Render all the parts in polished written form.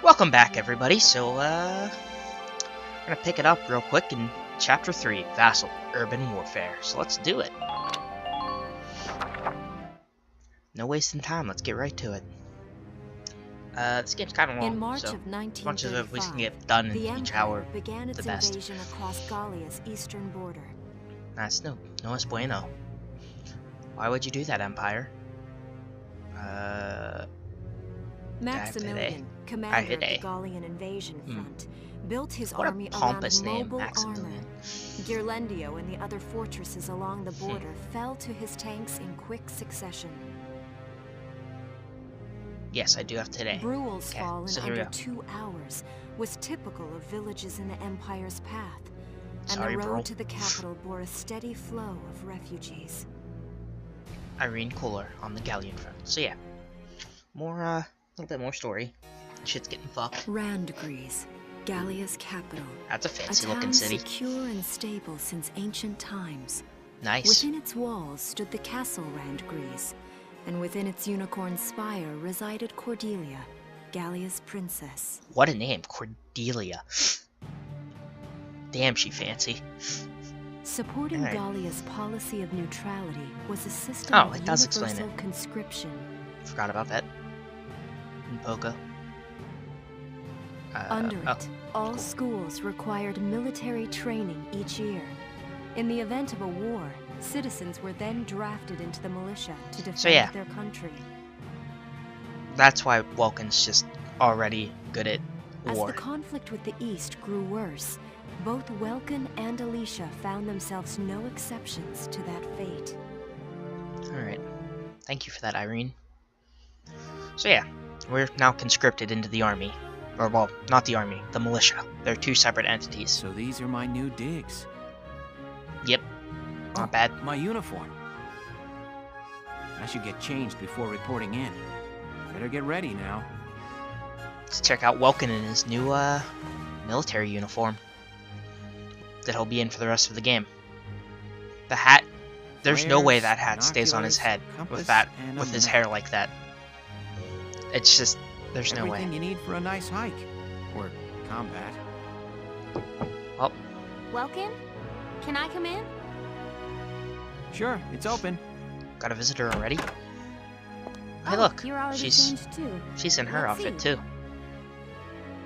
Welcome back, everybody. So, we're gonna pick it up real quick in Chapter 3, Vassal, Urban Warfare. So let's do it. No wasting time, let's get right to it. This game's kind of long, in March so of as much as we can 1935, get done in the each Empire hour, began its the best. invasion across Gallia's eastern border. That's no es bueno. Why would you do that, Empire? Maximilian, commander of the Gallian invasion front, built his What army a pompous around name, mobile Maximilian. armor. Ghirlandaio and the other fortresses along the border fell to his tanks in quick succession. Yes, I do have today. Bruhl's fall in so here we under go. 2 hours was typical of villages in the Empire's path, and Sorry, the road Bruhl. to the capital bore a steady flow of refugees. Irene Kohler on the Gallian front. So yeah, more, a little bit more story. Shit's getting fucked. Randgries, Gallia's capital. That's a fancy town looking city. secure and stable since ancient times. Nice. Within its walls stood the castle Randgries, and within its unicorn spire resided Cordelia, Gallia's princess. What a name, Cordelia. Damn, she fancy. Supporting Alright. Gallia's policy of neutrality was a system Oh, of it does explain universal it. conscription. Forgot about that. In Poco. Under oh, it, all cool. schools required military training each year. In the event of a war, citizens were then drafted into the militia to defend their country. That's why Welkin's just already good at As war. the conflict with the East grew worse, both Welkin and Alicia found themselves no exceptions to that fate. Alright. Thank you for that, Irene. So yeah, we're now conscripted into the army. Or, well, not the army, the militia. They're two separate entities. So these are my new digs. Yep. Not bad. My uniform. I should get changed before reporting in. Better get ready now. Let's check out Welkin in his new, military uniform. That he'll be in for the rest of the game. The hat, there's no way that hat stays on his head with that, with his hair like that. It's just, there's no way. Everything you need for a nice hike. Or combat. Well, Welkin? Can I come in? Sure, it's open. got a visitor already? Hey, Oh, look, you're already she's changed too. in her Let's outfit see. too.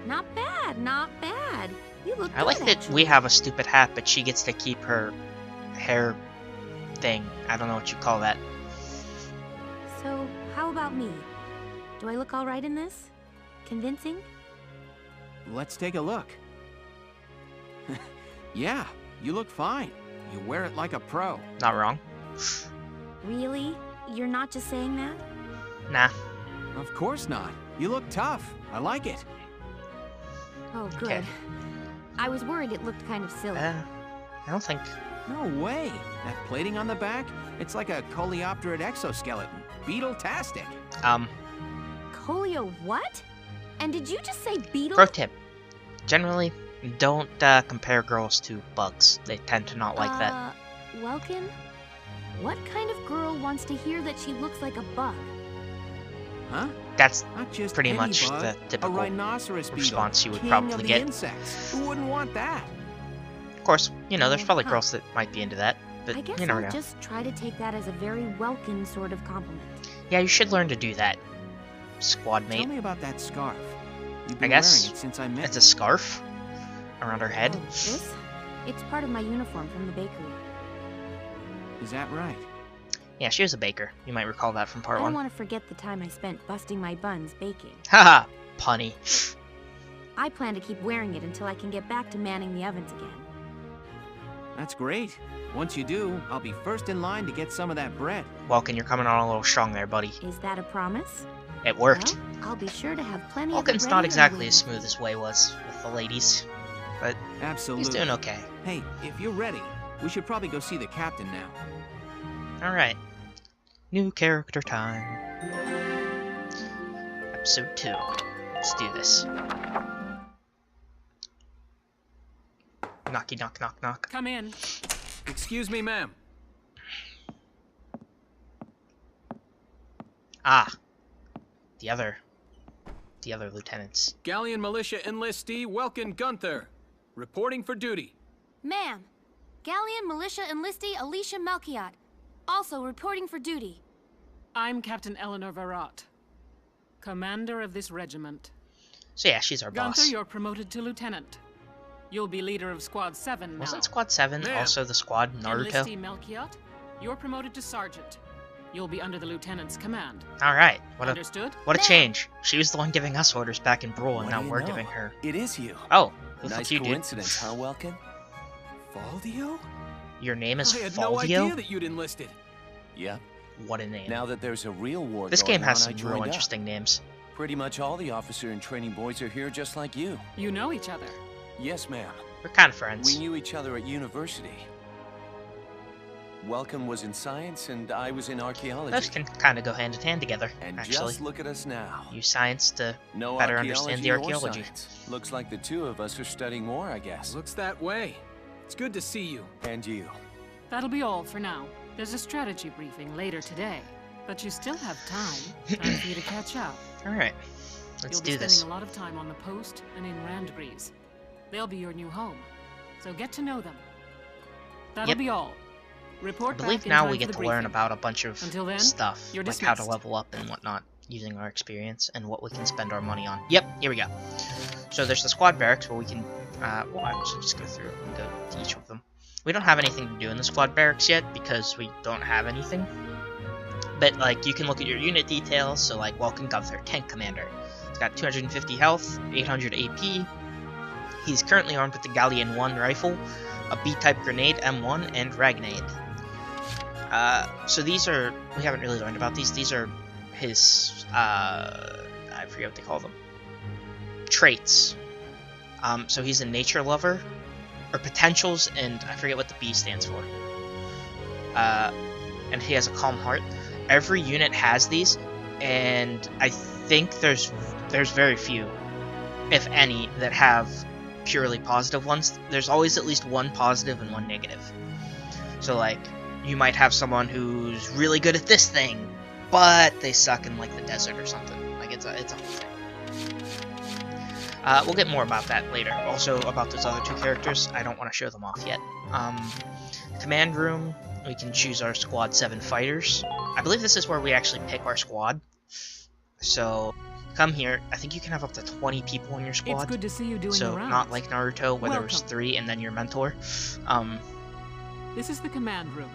Not bad, not bad. You look I like good, that actually. we have a stupid hat, but she gets to keep her hair thing. I don't know what you call that. So, how about me? Do I look all right in this? Convincing? Let's take a look. Yeah, you look fine. You wear it like a pro. Not wrong. Really? You're not just saying that? Nah. Of course not. You look tough. I like it. Oh, good. Okay. I was worried it looked kind of silly. I don't think... No way. That plating on the back, it's like a coleopterate exoskeleton. Beetle-tastic. Colio what? And did you just say beetle? Pro tip. Generally, don't compare girls to bugs. They tend to not like that. Welkin? What kind of girl wants to hear that she looks like a bug? Huh? That's Not just pretty any much bug, the typical a rhinoceros beetle, response you would king probably of the get. insects. Who wouldn't want that? Of course, you know, there's probably Huh. girls that might be into that, but I guess you never I'll know. just try to take that as a very Welkin sort of compliment. Yeah, you should learn to do that, squad Tell mate. me about that scarf. You've I been guess wearing it since I met it's a scarf around her head. Oh, this? It's part of my uniform from the bakery. Is that right? Yeah, she was a baker. You might recall that from part I don't 1. want to forget the time I spent busting my buns baking. Haha, punny. I plan to keep wearing it until I can get back to manning the ovens again. That's great. Once you do, I'll be first in line to get some of that bread. Welkin, you're coming on a little strong there, buddy. Is that a promise? It worked. Well, I'll be sure to have plenty of Welkin's it not ready exactly when as smooth as Way was with the ladies, but Absolutely. he's doing okay. Hey, if you're ready, we should probably go see the captain now. Alright. New character time. Episode 2. Let's do this. Knocky knock knock knock. Come in. Excuse me, ma'am. Ah. The other the other lieutenants. Galleon Militia Enlistee Welkin Gunther, reporting for duty. Ma'am, Galleon Militia Enlistee Alicia Melchiot, also reporting for duty. I'm Captain Eleanor Varrot, commander of this regiment. So yeah, she's our Gunther, boss. you're promoted to lieutenant. You'll be leader of Squad 7 now. Wasn't Squad 7 Man. also the squad Naruto? Enlistee Melchiot, you're promoted to sergeant. You'll be under the lieutenant's command. Alright, Understood? what a Ma'am. change. She was the one giving us orders back in Brawl, and What now do you we're know? giving her. It is you. Oh, who the Nice fuck you, dude? coincidence, huh, Welkin? Faldio? Your name is I had no idea Faldio? that you'd enlisted. Yeah. What a name. Now that there's a real war This going game has on, I some real joined up. interesting names. Pretty much all the officer and training boys are here just like you. You know each other. Yes, ma'am. We're kind of friends. We knew each other at university. Welkin was in science and I was in archaeology. Those can kind of go hand in hand together, And actually. just look at us now. Use science to No better understand the or archaeology. science. Looks like the two of us are studying more, I guess. Looks that way. It's good to see you. And you. That'll be all for now. There's a strategy briefing later today, but you still have time. Time for you to catch up. Alright, let's You'll do be this. spending a lot of time on the post and in Randbreeze. They'll be your new home, so get to know them. That'll Yep. be all. I Report believe back in now time we for get the to learn briefing. about a bunch of Until then, stuff, you're like how to dismissed. level up and whatnot, using our experience and what we can spend our money on. Yep, here we go. So there's the squad barracks where we can, well, I should just go through and go to each of them. We don't have anything to do in the squad barracks yet because we don't have anything. But, like, you can look at your unit details, so, like, Welkin Gunther, Tank Commander. He's got 250 health, 800 AP. He's currently armed with the Galleon 1 rifle, a B-type grenade M1, and Ragnade. So these are, we haven't really learned about these. These are his, I forget what they call them. Traits. So he's a nature lover, or potentials, and I forget what the B stands for. And he has a calm heart. Every unit has these, and I think there's very few, if any, that have purely positive ones. There's always at least one positive and one negative. So, like, you might have someone who's really good at this thing, but they suck in, like, the desert or something. Like, it's a whole thing. We'll get more about that later. Also, about those other two characters, I don't want to show them off yet. Command room, we can choose our Squad 7 fighters. I believe this is where we actually pick our squad. So, come here. I think you can have up to 20 people in your squad. It's good to see you doing So, the rounds. not like Naruto, where there was Welcome. 3 and then your mentor. This is the command room.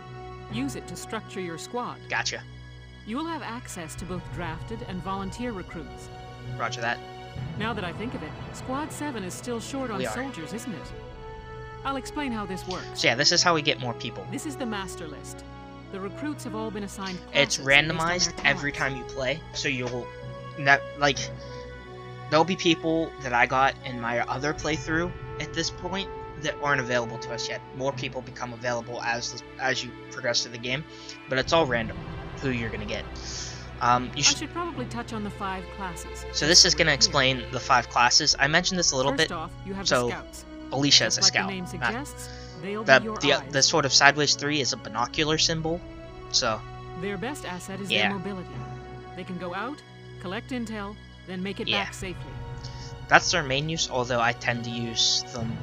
Use it to structure your squad. Gotcha. You will have access to both drafted and volunteer recruits. Roger that. Now that I think of it, Squad 7 is still short on We are. soldiers, isn't it? I'll explain how this works. So yeah, this is how we get more people. This is the master list. The recruits have all been assigned It's classes based on randomized their every talents. time you play, so you'll... there'll be people that I got in my other playthrough at this point that aren't available to us yet. More people become available as you progress through the game, but it's all random who you're gonna get. You I should, should probably touch on the 5 classes. so this is gonna Clear. explain the 5 classes. I mentioned this a little First bit. off, you have so the scouts. Alicia is Just a like scout. the name suggests, they'll The, be your the, eyes. the sort of sideways 3 is a binocular symbol. So Their best asset is Yeah. their mobility. They can go out, collect intel, then make it Yeah. back safely. that's their main use, although I tend to use them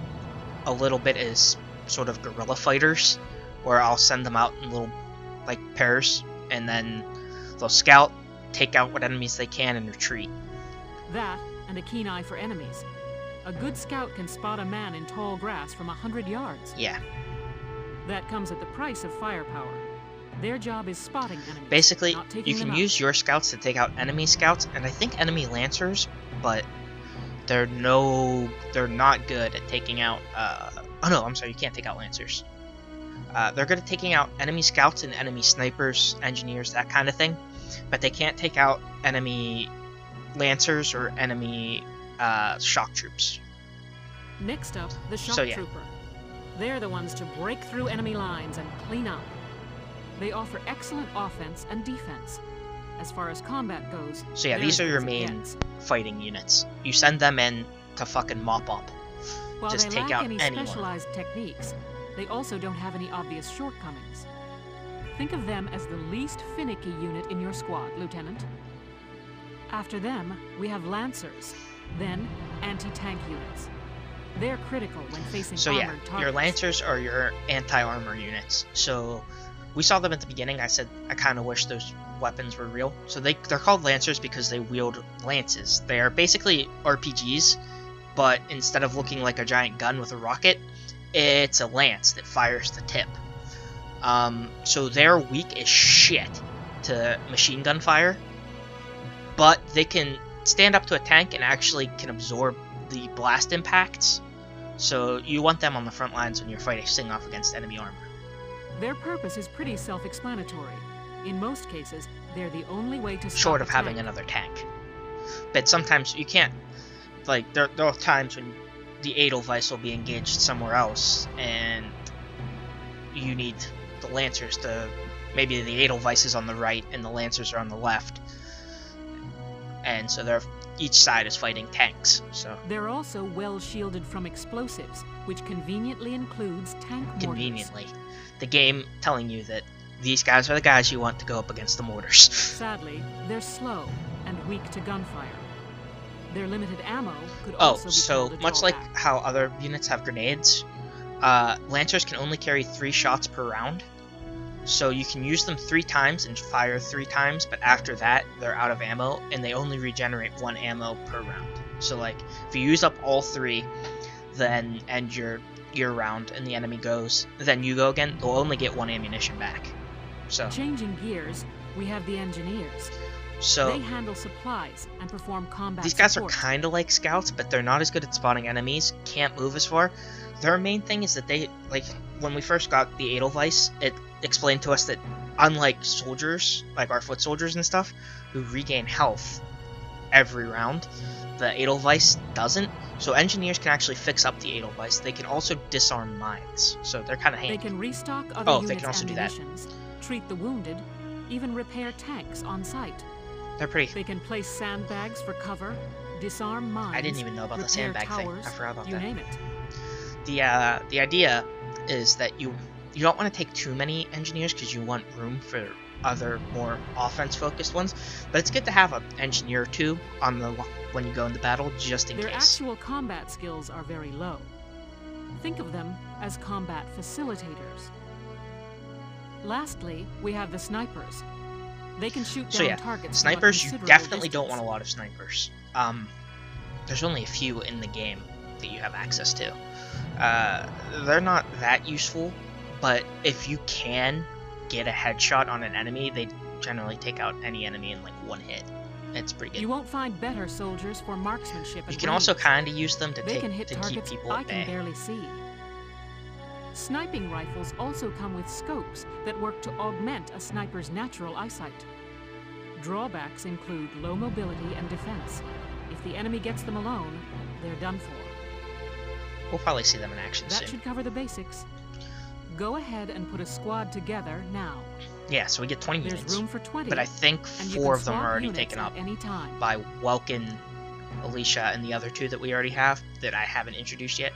a little bit as sort of guerrilla fighters, where I'll send them out in little, like, pairs, and then they'll scout, take out what enemies they can, and retreat. That, and a keen eye for enemies. A good scout can spot a man in tall grass from 100 yards. Yeah. That comes at the price of firepower. Their job is spotting enemies, Basically, not taking you can them out. use your scouts to take out enemy scouts, and I think enemy lancers, but they're not good at taking out, oh no, I'm sorry, you can't take out lancers. They're good at taking out enemy scouts and enemy snipers, engineers, that kind of thing, but they can't take out enemy lancers or enemy shock troops. Next up, the shock So, yeah. trooper. They're the ones to break through enemy lines and clean up. They offer excellent offense and defense. As far as combat goes, So yeah, they're these as are good your as it main gets. fighting units. You send them in to fucking mop up. While just they take lack out any anyone. specialized techniques, they also don't have any obvious shortcomings. Think of them as the least finicky unit in your squad, Lieutenant. After them, we have Lancers, then anti-tank units. They're critical when facing So yeah, armored targets. your Lancers are your anti-armor units. So we saw them at the beginning. I said I kind of wish those weapons were real. So they're called Lancers because they wield lances. They are basically RPGs, but instead of looking like a giant gun with a rocket, it's a lance that fires the tip. So they're weak as shit to machine gun fire, but they can stand up to a tank and actually can absorb the blast impacts. So you want them on the front lines when you're fighting off against enemy armor. Their purpose is pretty self-explanatory. In most cases, they're the only way to stop Short a of having tank. another tank. But sometimes you can't, like, there are times when the Edelweiss will be engaged somewhere else, and you need the Lancers to, maybe the Edelweiss is on the right and the Lancers are on the left. And so each side is fighting tanks, so. They're also well shielded from explosives, which conveniently includes tank mortars. Conveniently. The game telling you that these guys are the guys you want to go up against the mortars. Sadly, they're slow and weak to gunfire. Their limited ammo could also be so called a much like drawback. how other units have grenades, Lancers can only carry 3 shots per round. So you can use them 3 times and fire 3 times, but after that, they're out of ammo, and they only regenerate 1 ammo per round. So, like, if you use up all 3, then end your round, and the enemy goes, then you go again, they'll only get 1 ammunition back. So, Changing gears, we have the engineers. so They handle supplies and perform combat these guys support. are kind of like scouts, but they're not as good at spotting enemies, can't move as far. Their main thing is that they, like, when we first got the Edelweiss, it explained to us that unlike soldiers, like our foot soldiers and stuff, who regain health every round, the Edelweiss doesn't. So engineers can actually fix up the Edelweiss. They can also disarm mines, so they're kind of handy. They can restock other Oh, units' they can also do that. ammunitions, treat the wounded, even repair tanks on site. They're pretty. They can place sandbags for cover, disarm mines. I didn't even know about the repair sandbag thing. towers, I forgot about you that. name it. The idea is that you don't want to take too many engineers because you want room for other more offense-focused ones. But it's good to have an engineer or 2 on the when you go into battle, just in Their case. actual combat skills are very low. Think of them as combat facilitators. Lastly, we have the snipers. They can shoot down So yeah, targets from a snipers, you considerable definitely don't distance. want a lot of snipers. There's only a few in the game that you have access to. They're not that useful, but if you can get a headshot on an enemy, they generally take out any enemy in like 1 hit. It's pretty good. You won't find better soldiers for marksmanship and You can also range. kind of use them to They can hit keep targets people I at can bay. barely see. Sniping rifles also come with scopes that work to augment a sniper's natural eyesight. Drawbacks include low mobility and defense. If the enemy gets them alone, they're done for. We'll probably see them in action That soon. should cover the basics. Go ahead and put a squad together now. Yeah, so we get 20 There's units. room for 20, But I think and you 4 can of them are swap already units taken at up any time. by Welkin, Alicia, and the other 2 that we already have that I haven't introduced yet.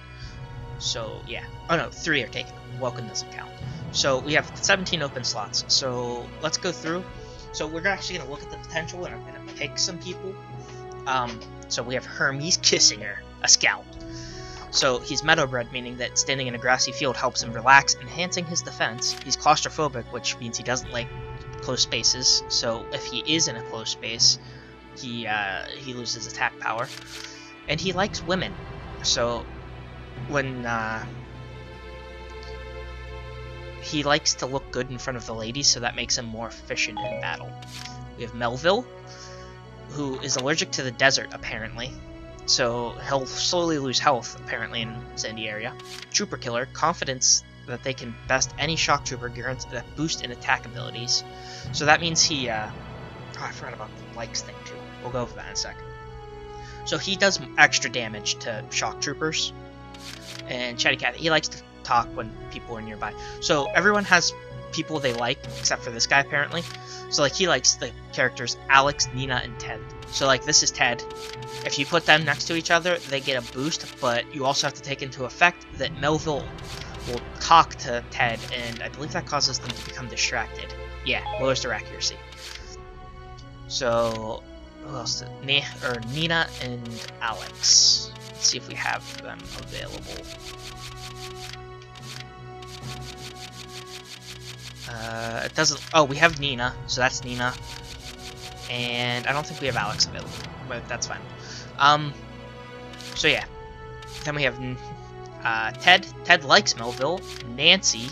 So yeah. Oh no, 3 are taken. Welkin doesn't count. So we have 17 open slots. So let's go through. So we're actually going to look at the potential and I'm going to pick some people. So we have Hermes Kissinger, a scout. So he's meadowbred, meaning that standing in a grassy field helps him relax, enhancing his defense. He's claustrophobic, which means he doesn't like close spaces. So if he is in a close space, he loses attack power. And he likes women. So when he likes to look good in front of the ladies, so that makes him more efficient in battle. We have Melville, who is allergic to the desert, apparently. So he'll slowly lose health, apparently, in Sandy area. Trooper Killer, confidence that they can best any shock trooper gearants that boost in attack abilities. So that means he, I forgot about the likes thing too. We'll go over that in a second. So he does extra damage to shock troopers. And Chatty Cat, he likes to talk when people are nearby. So everyone has people they like, except for this guy, apparently. So, like, he likes the characters Alex, Nina, and Ted. So, like, this is Ted. If you put them next to each other, they get a boost, but you also have to take into effect that Melville will talk to Ted, and I believe that causes them to become distracted. Yeah, lowers their accuracy. So, Who else? Nina and Alex. Let's see if we have them available. It doesn't. Oh, we have Nina, so that's Nina. And I don't think we have Alex available, but that's fine. So yeah. Then we have Ted. Ted likes Melville, Nancy,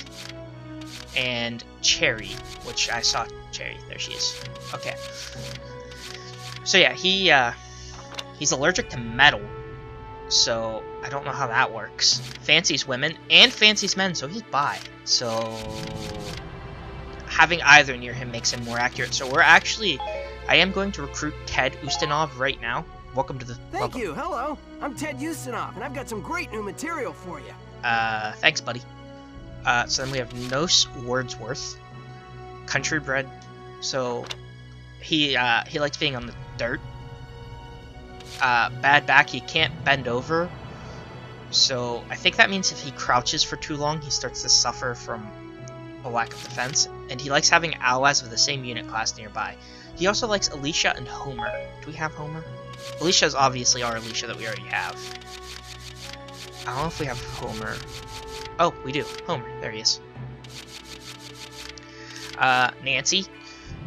and Cherry, which I saw Cherry. There she is. Okay. So yeah, he's allergic to metal, so I don't know how that works. Fancies women and fancies men, so he's bi. So having either near him makes him more accurate. So I am going to recruit Ted Ustinov right now. Welcome to the... Thank you, hello. I'm Ted Ustinov, and I've got some great new material for you. Thanks, buddy. So then we have Nos Wordsworth, country bred. So he likes being on the dirt. Bad back, he can't bend over. So I think that means if he crouches for too long, he starts to suffer from a lack of defense. And he likes having allies of the same unit class nearby. He also likes Alicia and Homer. Do we have Homer? Alicia is obviously our Alicia that we already have. I don't know if we have Homer. Oh, we do. Homer. There he is. Nancy.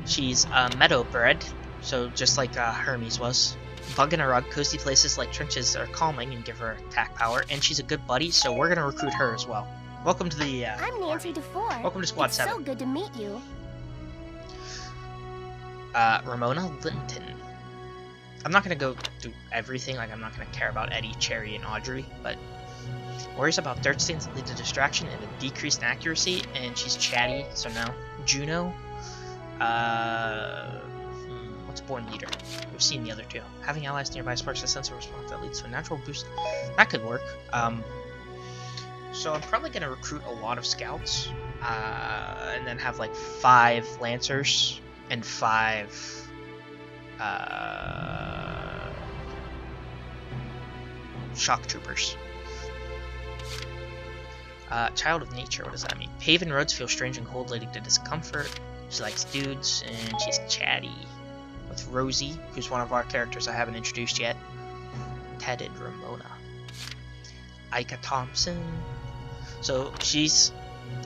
She's meadow-bred, so just like Hermes was. Bug in a rug, cozy places like trenches are calming and give her attack power, and she's a good buddy, so we're gonna recruit her as well. Welcome to the I'm Nancy DeFore. Welcome to Squad 7. So good to meet you. Ramona Linton. I'm not gonna go through everything, like I'm not gonna care about Eddie, Cherry, and Audrey, but worries about dirt stains that lead to distraction and a decreased accuracy, and she's chatty, so no. Juno. What's Born Leader? We've seen the other two. Having allies nearby sparks a sense of response that leads to a natural boost. That could work. So I'm probably going to recruit a lot of scouts, and then have like 5 lancers and 5 shock troopers. Child of nature, what does that mean? Paven roads feel strange and cold, leading to discomfort. She likes dudes, and she's chatty. With Rosie, who's one of our characters I haven't introduced yet. Ted and Ramona. Ika Thompson. So she's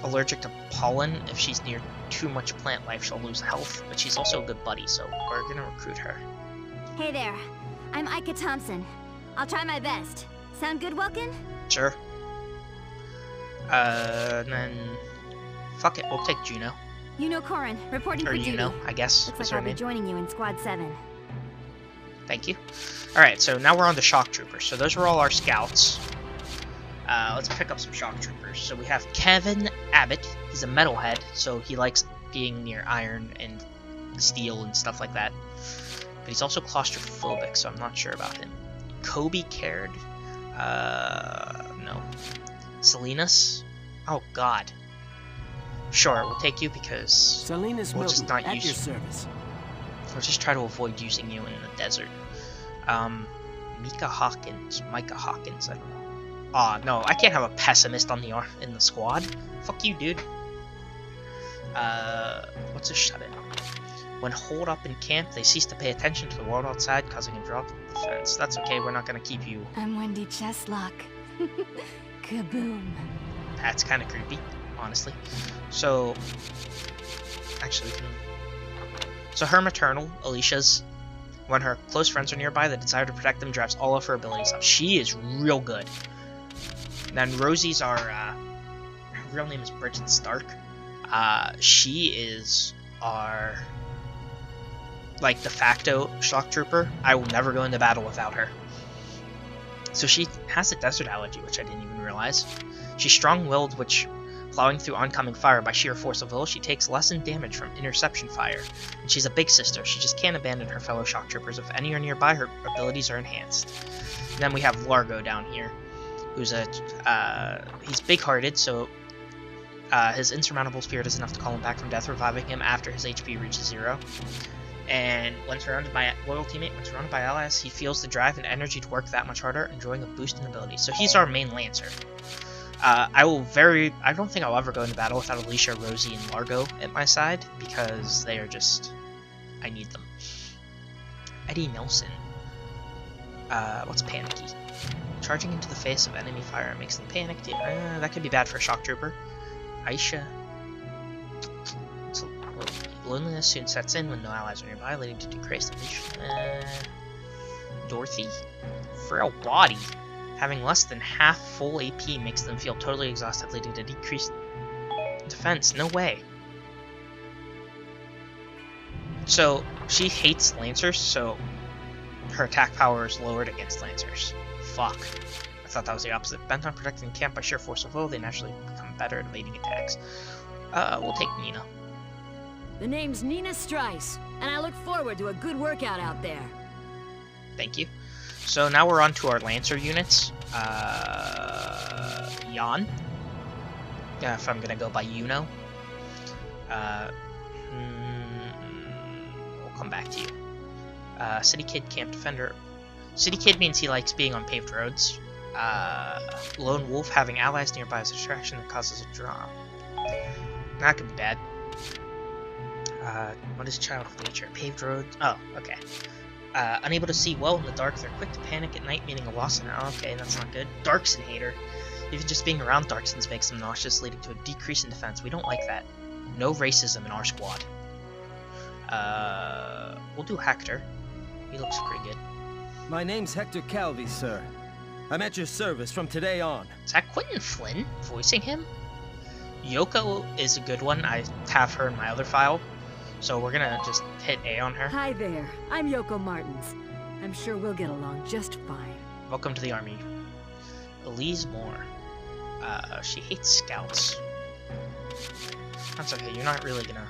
allergic to pollen. If she's near too much plant life, she'll lose health. But she's also a good buddy, so we're gonna recruit her. Hey there. I'm Ika Thompson. I'll try my best. Sound good, Welkin? Sure. And then... fuck it, we'll take Juno. Corin, reporting for duty. I guess. Looks like I'll be joining you in Squad 7. Thank you. Alright, so now we're on the shock troopers. So those were all our scouts. Let's pick up some shock troopers. So we have Kevin Abbott. He's a metalhead, so he likes being near iron and steel and stuff like that. But he's also claustrophobic, so I'm not sure about him. Kobe Caird. No. Salinas? Oh, God. Sure, we'll take you because Salinas we'll just not at use your service. We'll just try to avoid using you in the desert. Micah Hawkins, I don't know. Aw, no, I can't have a pessimist on in the squad. Fuck you, dude. What's a shut-in? When holed up in camp, they cease to pay attention to the world outside, causing a drop in defense. That's okay, we're not gonna keep you. I'm Wendy Cheslock. Kaboom. That's kind of creepy, honestly. So, actually, we can... So her maternal, Alicia's, when her close friends are nearby, the desire to protect them drives all of her abilities up. She is real good. And then Rosie's her real name is Bridget Stark. She is our, like, de facto shock trooper. I will never go into battle without her. So she has a desert allergy, which I didn't even realize. She's strong-willed, which, plowing through oncoming fire by sheer force of will, she takes lessened damage from interception fire. And she's a big sister. She just can't abandon her fellow shock troopers. If any are nearby, her abilities are enhanced. And then we have Largo down here, who's he's big-hearted, so his insurmountable spirit is enough to call him back from death, reviving him after his HP reaches 0. And when surrounded by loyal teammate, when surrounded by allies, he feels the drive and energy to work that much harder, enjoying a boost in abilities. So he's our main lancer. I don't think I'll ever go into battle without Alicia, Rosie, and Largo at my side, because they are just, I need them. Eddie Nelson. What's panicky? Charging into the face of enemy fire makes them panic. That could be bad for a shock trooper. Aisha. So, loneliness soon sets in when no allies are nearby, leading to decreased unleash. Dorothy. Frail body. Having less than half full AP makes them feel totally exhausted, leading to decreased defense. No way. So, she hates Lancers, so her attack power is lowered against Lancers. Fuck. I thought that was the opposite. Bent on protecting the camp by sheer force of will, they naturally become better at evading attacks. We'll take Nina. The name's Nina Strice, and I look forward to a good workout out there. Thank you. So now we're on to our Lancer units. Jan. If I'm gonna go by Yuno. We'll come back to you. City Kid, Camp Defender. City Kid means he likes being on paved roads. Lone Wolf, having allies nearby is a distraction that causes a draw. That could be bad. What is Child of Nature? Paved roads? Oh, okay. Unable to see well in the dark, they're quick to panic at night, meaning a loss in okay, that's not good. Darkson hater. Even just being around Darksons makes them nauseous, leading to a decrease in defense. We don't like that. No racism in our squad. We'll do Hector. He looks pretty good. My name's Hector Calvi, sir. I'm at your service from today on. Is that Quentin Flynn voicing him? Yoko is a good one. I have her in my other file. So we're gonna just hit A on her. Hi there, I'm Yoko Martins. I'm sure we'll get along just fine. Welcome to the army. Elise Moore. She hates scouts. That's okay, you're not really gonna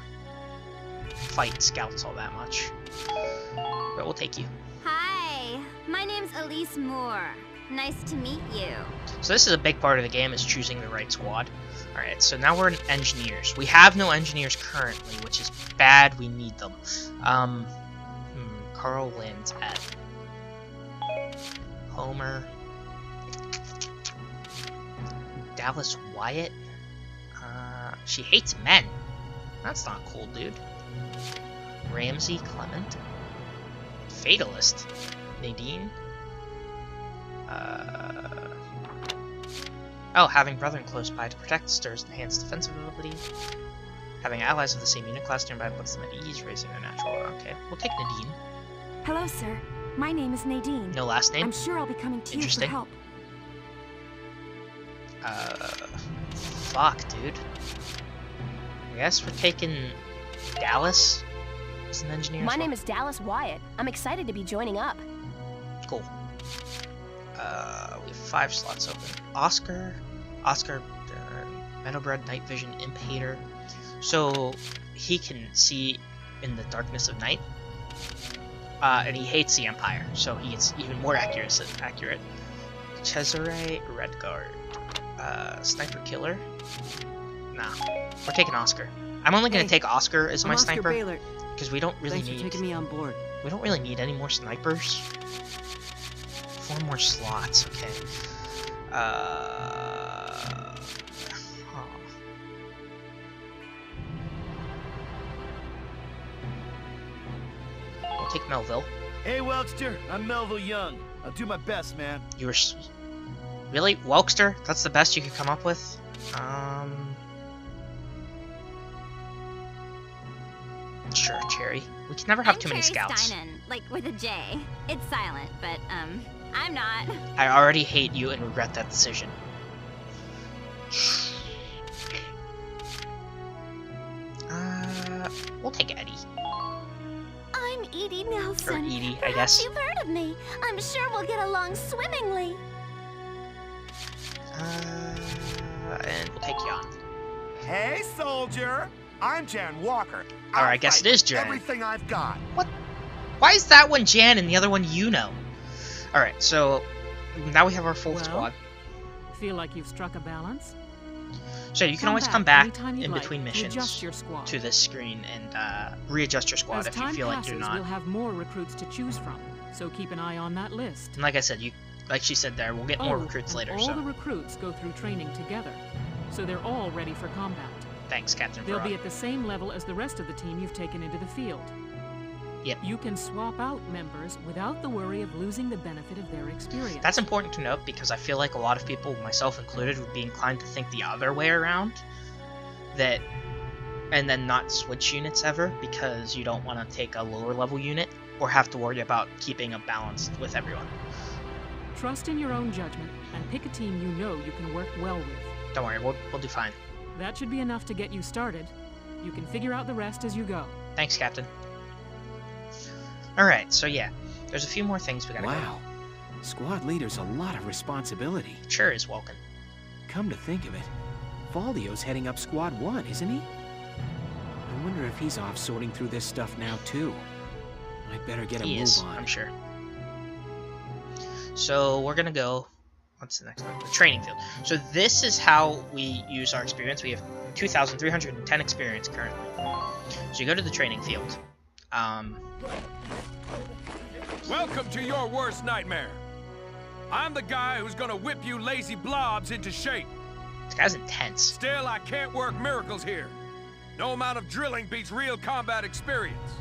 fight scouts all that much. But we'll take you. Hi, my name's Elise Moore. Nice to meet you. So this is a big part of the game, is choosing the right squad. Alright, so now we're in engineers. We have no engineers currently, which is bad. We need them. Carl Landsat. Homer. Dallas Wyatt. She hates men. That's not cool, dude. Ramsey Clement. Fatalist. Nadine. Oh, having brethren close by to protect stirs enhanced defensive ability. Having allies of the same unit class nearby puts them at ease, raising their natural. Okay, we'll take Nadine. Hello, sir. My name is Nadine. No last name? I'm sure I'll be coming to you for help. Fuck, dude. I guess we're taking Dallas as an engineer. My name is Dallas Wyatt. I'm excited to be joining up. Cool. We have 5 slots open. Oscar, Meadowbred, Night Vision, Imp Hater. So he can see in the darkness of night. And he hates the Empire, so he gets even more accurate. Cesare, Redguard. Sniper Killer? Nah. We're taking Oscar. I'm only gonna take Oscar as my sniper. Because we don't really need... Thanks for taking me on board. We don't really need any more snipers. 4 more slots, okay. We'll take Melville. Hey, Welkster, I'm Melville Young. I'll do my best, man. You were... Really? Welkster? That's the best you could come up with? Sure, Cherry. We can never have too many scouts. Steinen, like with a J. It's silent, but, I'm not. I already hate you and regret that decision. We'll take Eddie. I'm Edie Nelson. Or Edie, I Perhaps guess. you've heard of me. I'm sure we'll get along swimmingly. And we'll take Jan. Hey, soldier! I'm Jan Walker. Or I guess it is Jan. Everything I've got. What? Why is that one Jan and the other one Yuno? Alright, so now we have our full squad. Feel like you've struck a balance? So you can always come back in like between missions to this screen and readjust your squad if you feel like you're not. We'll have more recruits to choose from, so keep an eye on that list. And like I said, like she said there, we'll get more recruits later. All the recruits go through training together, so they're all ready for combat. Thanks, Captain. They'll be at the same level as the rest of the team you've taken into the field. Yep. You can swap out members without the worry of losing the benefit of their experience. That's important to note because I feel like a lot of people, myself included, would be inclined to think the other way around. That, and then not switch units ever because you don't want to take a lower level unit or have to worry about keeping a balance with everyone. Trust in your own judgment and pick a team you know you can work well with. Don't worry, we'll do fine. That should be enough to get you started. You can figure out the rest as you go. Thanks, Captain. Alright, so yeah, there's a few more things we gotta go. Wow. Squad leader's a lot of responsibility. Sure is, Welkin. Come to think of it, Valdio's heading up Squad 1, isn't he? I wonder if he's off sorting through this stuff now, too. I'd better get a move on. I'm sure. So, we're gonna go... What's the next one? The training field. So this is how we use our experience. We have 2,310 experience currently. So you go to the training field. Welcome to your worst nightmare. I'm the guy who's gonna whip you lazy blobs into shape. This guy's intense. Still, I can't work miracles here. No amount of drilling beats real combat experience.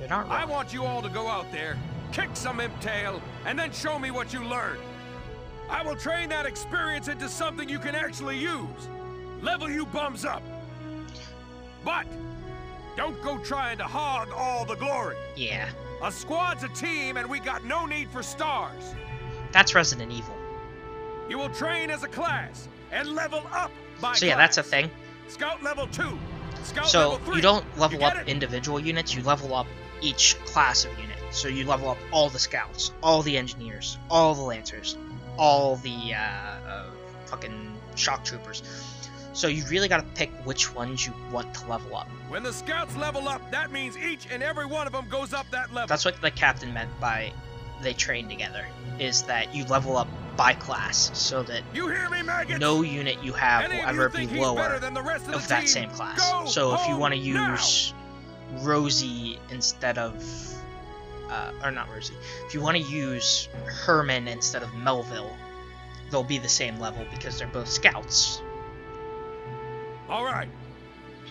You're not wrong. I want you all to go out there, kick some imp tail, and then show me what you learned. I will train that experience into something you can actually use. Level you bums up. But don't go trying to hog all the glory. Yeah. A squad's a team, and we got no need for stars. That's Resident Evil. You will train as a class and level up by So yeah, class. that's a thing. Scout level 2. Scout So level 3. you don't level You up get it? individual units, you level up each class of unit. So you level up all the scouts, all the engineers, all the lancers, all the fucking shock troopers. So you really gotta pick which ones you want to level up. When the scouts level up, that means each and every one of them goes up that level. That's what the captain meant by they train together, is that you level up by class, so that you hear me, maggots? no unit you have will ever be lower of that same class. So if you want to use Rosie instead of, or not Rosie, if you want to use Herman instead of Melville, they'll be the same level because they're both scouts. All right.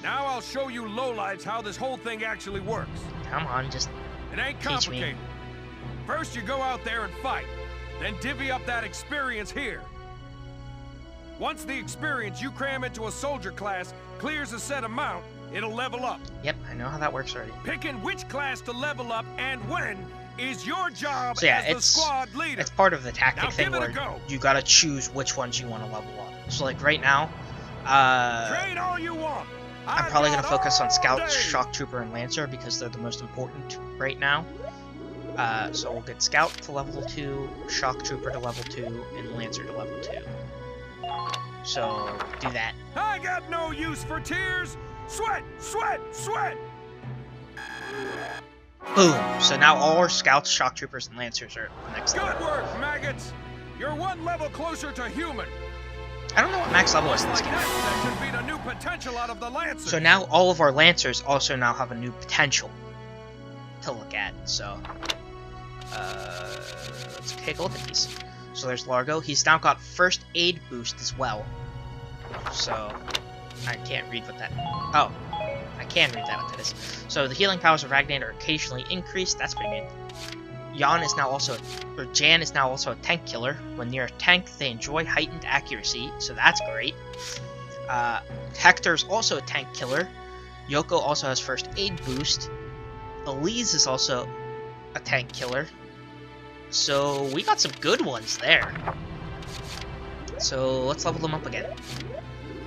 Now I'll show you lowlights how this whole thing actually works. Come on, just It ain't teach me. complicated. First you go out there and fight, then divvy up that experience here. Once the experience you cram into a soldier class clears a set amount, it'll level up. Yep, I know how that works already. Picking which class to level up and when is your job So yeah, as the squad leader. It's part of the tactic Now thing give it a where go. you gotta choose which ones you want to level up. So like right now, Train all you want. I'm probably going to focus on Scout, day. Shock Trooper, and Lancer because they're the most important right now. So we'll get Scout to level 2, Shock Trooper to level 2, and Lancer to level 2. So, do that. I got no use for tears. Sweat, sweat, sweat. Boom! So now all our Scouts, Shock Troopers, and Lancers are at the next level. Good work, maggots. You're one level closer to human. I don't know what max level is in this Like game. that should beat a new potential out of the Lancers. So now all of our Lancers also now have a new potential to look at. So, let's take a look at these. So there's Largo. He's now got first aid boost as well. So, I can't read what that... Oh, I can read what that is. So the healing powers of Ragnar are occasionally increased. That's pretty good. Jan is now also, or Jan is now also a tank killer. When near a tank, they enjoy heightened accuracy, so that's great. Hector's also a tank killer. Yoko also has first aid boost. Elise is also a tank killer. So we got some good ones there. So let's level them up again.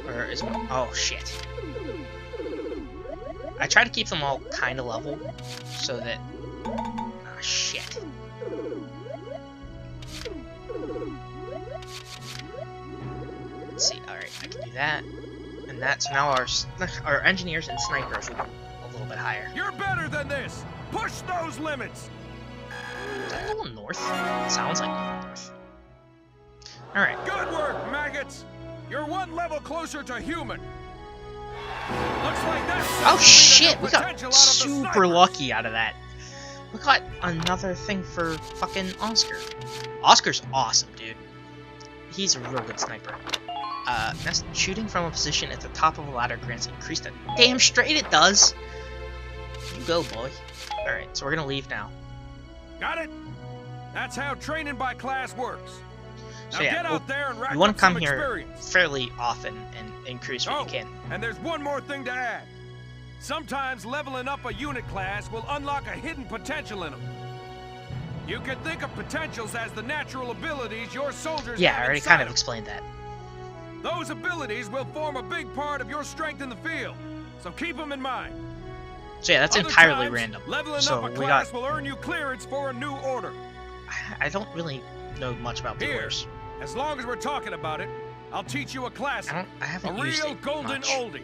Or is oh shit. I try to keep them all kind of level so that shit. Let's see. Alright, I can do that. And that. So now our engineers and snipers will be a little bit higher. You're better than this. Push those limits. Is that a little north? It sounds like a little north. Alright. Good work, maggots. You're one level closer to human. Looks like that. Oh shit! We got super lucky out of that. We got another thing for fucking Oscar. Oscar's awesome, dude. He's a real good sniper. Shooting from a position at the top of a ladder grants increased. Damn straight it does! You go, boy. Alright, so we're gonna leave now. Got it? That's how training by class works. Now So yeah, get out there and rack you want up to come some here experience. fairly often and increase what you can. And there's one more thing to add. Sometimes leveling up a unit class will unlock a hidden potential in them. You can think of potentials as the natural abilities your soldiers Yeah, have I already inside kind of them. explained that. Those abilities will form a big part of your strength in the field, so keep them in mind. So yeah, that's Other entirely times, random. Leveling So up a we class got. will earn you clearance for a new order. I don't really know much about the Here, orders. as long as we're talking about it, I'll teach you a classic. I haven't a used real it golden much. oldie.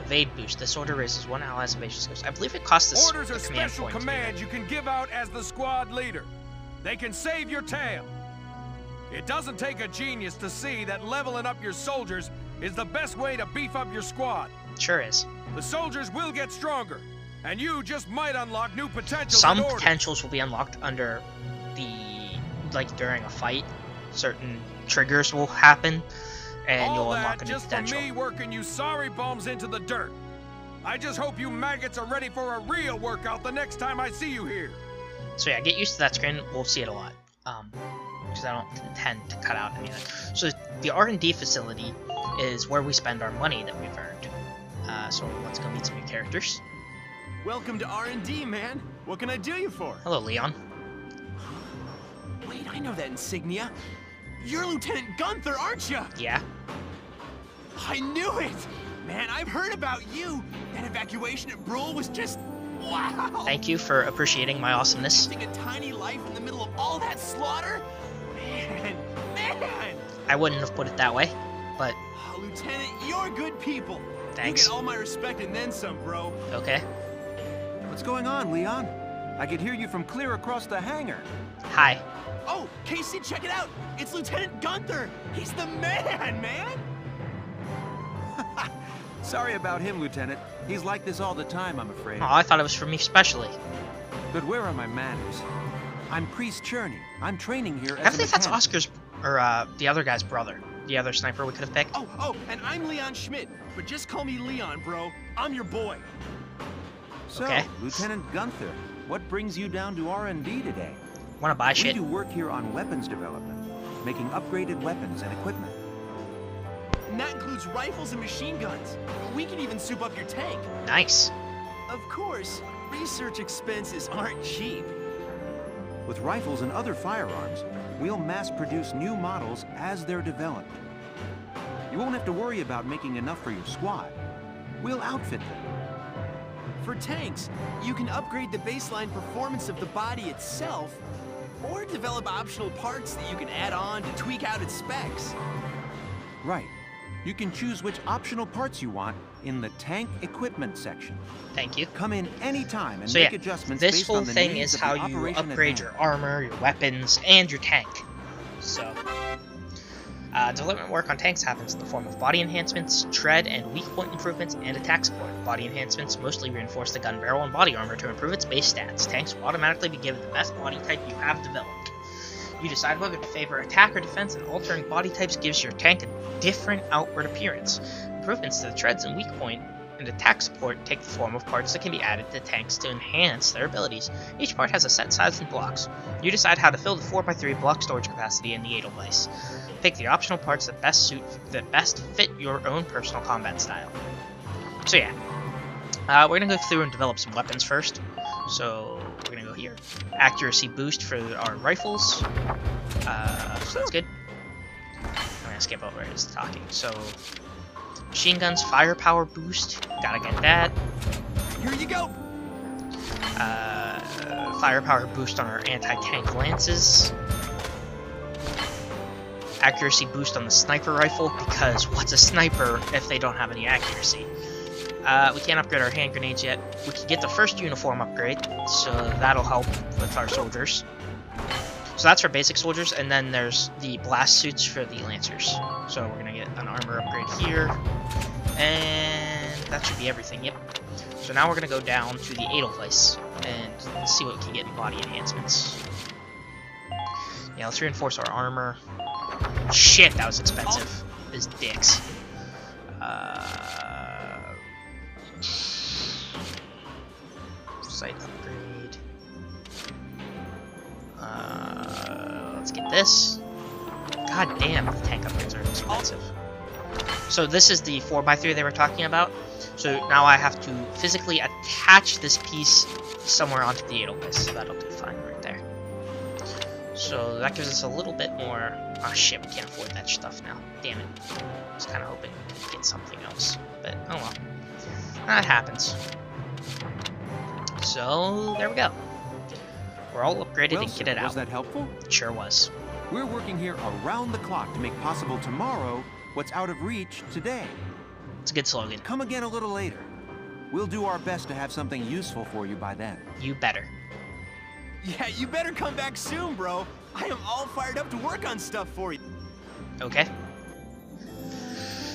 Evade boost. This order raises one ally's evasion skills. I believe it costs us Orders a are command special point. commands you can give out as the squad leader. They can save your tail. It doesn't take a genius to see that leveling up your soldiers is the best way to beef up your squad. Sure is. The soldiers will get stronger, and you just might unlock new potentials. Some in orders. potentials will be unlocked under the during a fight. Certain triggers will happen, and All you'll that unlock a new just potential. for me working you sorry bums into the dirt. I just hope you maggots are ready for a real workout the next time I see you here. So yeah, get used to that screen. We'll see it a lot. Because I don't intend to cut out anything. So the R&D facility is where we spend our money that we've earned. So let's go meet some new characters. Welcome to R&D, man. What can I do you for? Hello, Leon. Wait, I know that insignia. You're Lieutenant Gunther, aren't you? Yeah. I knew it! Man, I've heard about you. That evacuation at Brule was just... wow! Thank you for appreciating my awesomeness. Saving a tiny life in the middle of all that slaughter? Man! I wouldn't have put it that way, but... Oh, Lieutenant, you're good people. Thanks. You get all my respect and then some, bro. Okay. What's going on, Leon? I could hear you from clear across the hangar. Hi. Oh, Casey, check it out! It's Lieutenant Gunther! He's the man! Sorry about him, Lieutenant. He's like this all the time, I'm afraid. Oh, I thought it was for me specially. But where are my manners? I'm Priest Cherney. I'm training here as I think that's mechanic. Oscar's, or the other guy's brother. The other sniper we could have picked. Oh, and I'm Leon Schmidt, but just call me Leon, bro. I'm your boy. So, Okay. Lieutenant Gunther, what brings you down to R&D today? Wanna buy We shit? do work here on weapons development, making upgraded weapons and equipment. And that includes rifles and machine guns. We can even soup up your tank. Nice. Of course, research expenses aren't cheap. With rifles and other firearms, we'll mass-produce new models as they're developed. You won't have to worry about making enough for your squad. We'll outfit them. For tanks, you can upgrade the baseline performance of the body itself, or develop optional parts that you can add on to tweak out its specs. Right. You can choose which optional parts you want in the tank equipment section. Thank you. Come in anytime and So make yeah, adjustments this based whole on the thing needs is of the how you operation at upgrade hand. your armor, your weapons, and your tank. So, development work on tanks happens in the form of body enhancements, tread and weak point improvements, and attack support. Body enhancements mostly reinforce the gun barrel and body armor to improve its base stats. Tanks will automatically be given the best body type you have developed. You decide whether to favor attack or defense, and altering body types gives your tank a different outward appearance. Improvements to the treads and weak point and attack support take the form of parts that can be added to tanks to enhance their abilities. Each part has a set size and blocks. You decide how to fill the 4x3 block storage capacity in the Edelweiss. Pick the optional parts that best fit your own personal combat style. So yeah, we're gonna go through and develop some weapons first. So we're gonna go here. Accuracy boost for our rifles. So that's good. I'm gonna skip over his talking. So machine guns, firepower boost. Gotta get that. Here you go. Firepower boost on our anti-tank lances. Accuracy boost on the sniper rifle, because what's a sniper if they don't have any accuracy? We can't upgrade our hand grenades yet. We can get the first uniform upgrade, so that'll help with our soldiers. So that's for basic soldiers, and then there's the blast suits for the lancers. So we're gonna get an armor upgrade here, and that should be everything, yep. So now we're gonna go down to the Edelweiss and see what we can get in body enhancements. Yeah, let's reinforce our armor. Shit, that was expensive. As dicks. get this. God damn, the tank upgrades are expensive. So this is the 4x3 they were talking about. So now I have to physically attach this piece somewhere onto the Edelweiss. So that'll do fine right there. So that gives us a little bit more... Oh shit, we can't afford that stuff now. Damn it. I was kind of hoping we could get something else. But, oh well. That happens. So, there we go. We're all upgraded and get it out. Was that helpful? It sure was. We're working here around the clock to make possible tomorrow what's out of reach today. It's a good slogan. Come again a little later. We'll do our best to have something useful for you by then. You better. Yeah, you better come back soon, bro. I am all fired up to work on stuff for you. Okay.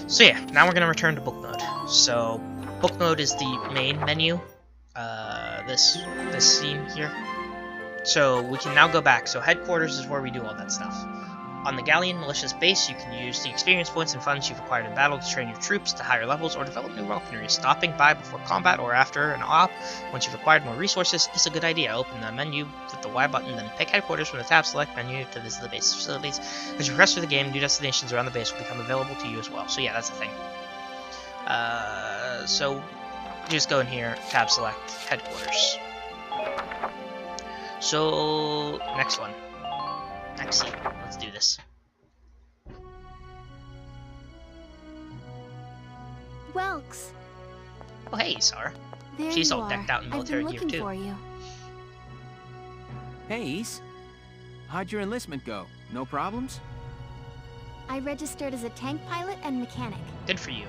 So yeah, now we're gonna return to book mode. So, book mode is the main menu. This scene here. So we can now go back. So headquarters is where we do all that stuff. On the Galleon Militia's base, you can use the experience points and funds you've acquired in battle to train your troops to higher levels or develop new weaponry. Stopping by before combat or after an op, once you've acquired more resources, is a good idea. Open the menu with the Y button, then pick headquarters from the tab select menu to visit the base facilities. As you progress through the game, new destinations around the base will become available to you as well. So yeah, that's the thing. So just go in here, tab select headquarters. So next one. Next scene. Let's do this. Welks. Oh hey, Sar. There She's you all are. decked out in military I've gear been too. looking for you. Hey, Ace. How'd your enlistment go? No problems? I registered as a tank pilot and mechanic. Good for you.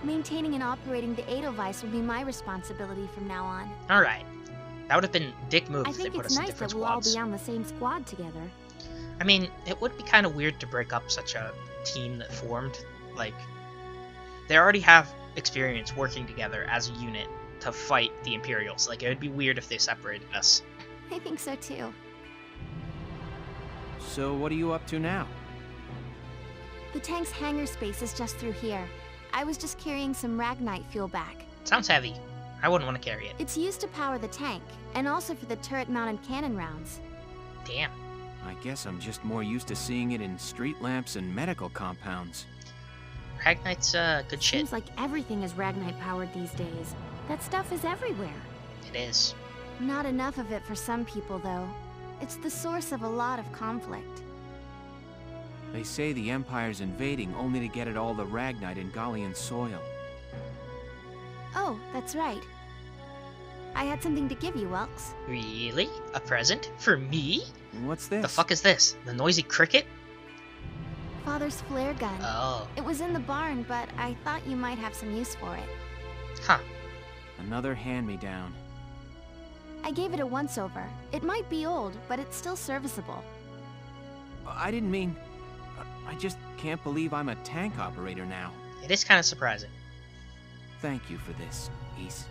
Maintaining and operating the Edelweiss will be my responsibility from now on. Alright. That would have been dick move I if they think put it's us in nice different that we'll all squads. be on the same squad together. I mean, it would be kind of weird to break up such a team that formed. Like, they already have experience working together as a unit to fight the Imperials. Like, it would be weird if they separated us. I think so too. So what are you up to now? The tank's hangar space is just through here. I was just carrying some Ragnite fuel back. Sounds heavy. I wouldn't want to carry it. It's used to power the tank, and also for the turret-mounted cannon rounds. Damn. I guess I'm just more used to seeing it in street lamps and medical compounds. Ragnite's good shit. Seems like everything is Ragnite-powered these days. That stuff is everywhere. It is. Not enough of it for some people, though. It's the source of a lot of conflict. They say the Empire's invading only to get at all the Ragnite in Gallian soil. Oh, that's right. I had something to give you, Welks. Really? A present? For me? What's this? The fuck is this? The noisy cricket? Father's flare gun. Oh. It was in the barn, but I thought you might have some use for it. Huh. Another hand-me-down. I gave it a once-over. It might be old, but it's still serviceable. I didn't mean... I just can't believe I'm a tank operator now. It is kind of surprising. Thank you for this, Ace.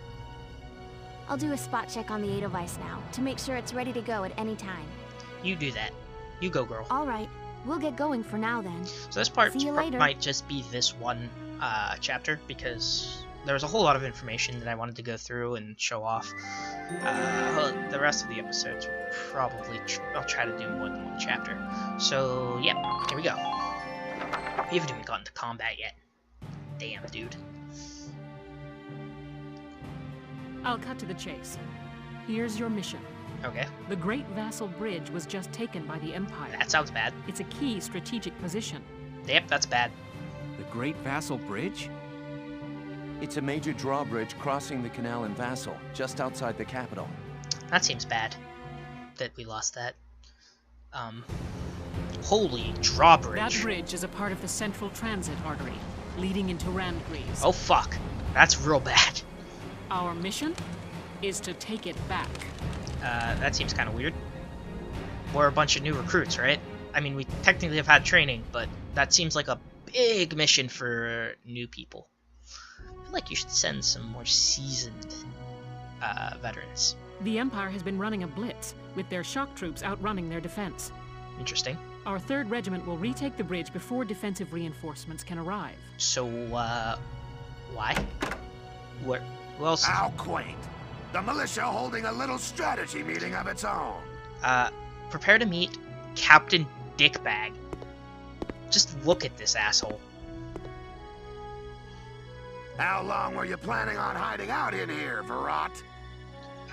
I'll do a spot check on the Edelweiss now, to make sure it's ready to go at any time. You do that. You go, girl. Alright, we'll get going for now then. So this part See you later. might just be this one chapter, because there was a whole lot of information that I wanted to go through and show off. The rest of the episodes will probably... I'll try to do more than one chapter. So, yeah, here we go. We haven't even gotten to combat yet. Damn, dude. I'll cut to the chase. Here's your mission. Okay. The Great Vassal Bridge was just taken by the Empire. That sounds bad. It's a key strategic position. Yep, that's bad. The Great Vassal Bridge? It's a major drawbridge crossing the canal in Vassal, just outside the capital. That seems bad. That we lost that. Holy drawbridge. That bridge is a part of the central transit artery, leading into Randgreaves. Oh fuck. That's real bad. Our mission is to take it back. That seems kind of weird. We're a bunch of new recruits, right? I mean, we technically have had training, but that seems like a big mission for new people. I feel like you should send some more seasoned veterans. The Empire has been running a blitz, with their shock troops outrunning their defense. Interesting. Our 3rd Regiment will retake the bridge before defensive reinforcements can arrive. So, why? Where else? How quaint. The militia holding a little strategy meeting of its own. Prepare to meet Captain dickbag. Just look at this asshole. How long were you planning on hiding out in here, Verrot?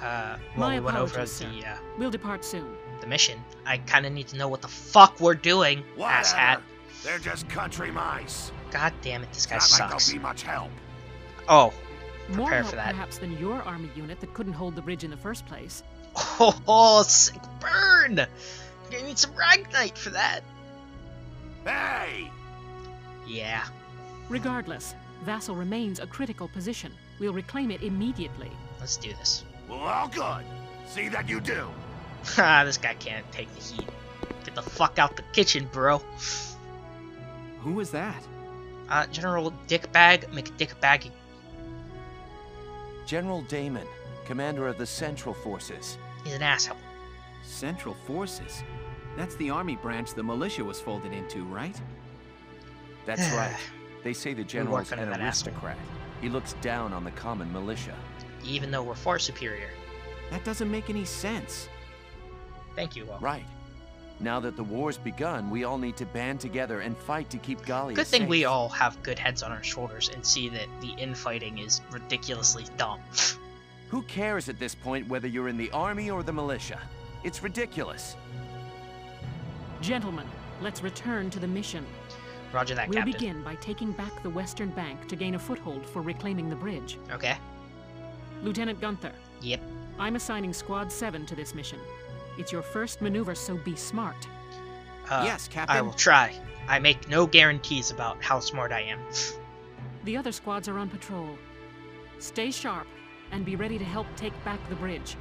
Well, My we went over apologies, sir. We'll depart soon. The mission. I kind of need to know what the fuck we're doing, Whatever. asshat. They're just country mice. God damn it, this guy Not sucks. like they'll be much help. Oh, More prepare help for that. perhaps than your army unit that couldn't hold the bridge in the first place. Oh, sick burn! You're gonna need some Ragnite for that. Hey! Yeah. Regardless, Vassal remains a critical position. We'll reclaim it immediately. Let's do this. Well, good. See that you do. Ha, this guy can't take the heat. Get the fuck out the kitchen, bro. Who was that? General Dickbag McDickbaggy. General Damon, commander of the Central Forces. He's an asshole. Central Forces? That's the army branch the militia was folded into, right? That's right. They say the general's work under an that asshole. aristocrat. He looks down on the common militia. Even though we're far superior. That doesn't make any sense. Thank you, Welkin. Right. Now that the war's begun, we all need to band together and fight to keep Gallia Good thing safe. we all have good heads on our shoulders and see that the infighting is ridiculously dumb. Who cares at this point whether you're in the army or the militia? It's ridiculous. Gentlemen, let's return to the mission. Roger that, We'll Captain. begin by taking back the western bank to gain a foothold for reclaiming the bridge. Okay. Lieutenant Gunther. Yep. I'm assigning Squad 7 to this mission. It's your first maneuver, so be smart. Yes, Captain. I will try. I make no guarantees about how smart I am. The other squads are on patrol. Stay sharp and be ready to help take back the bridge.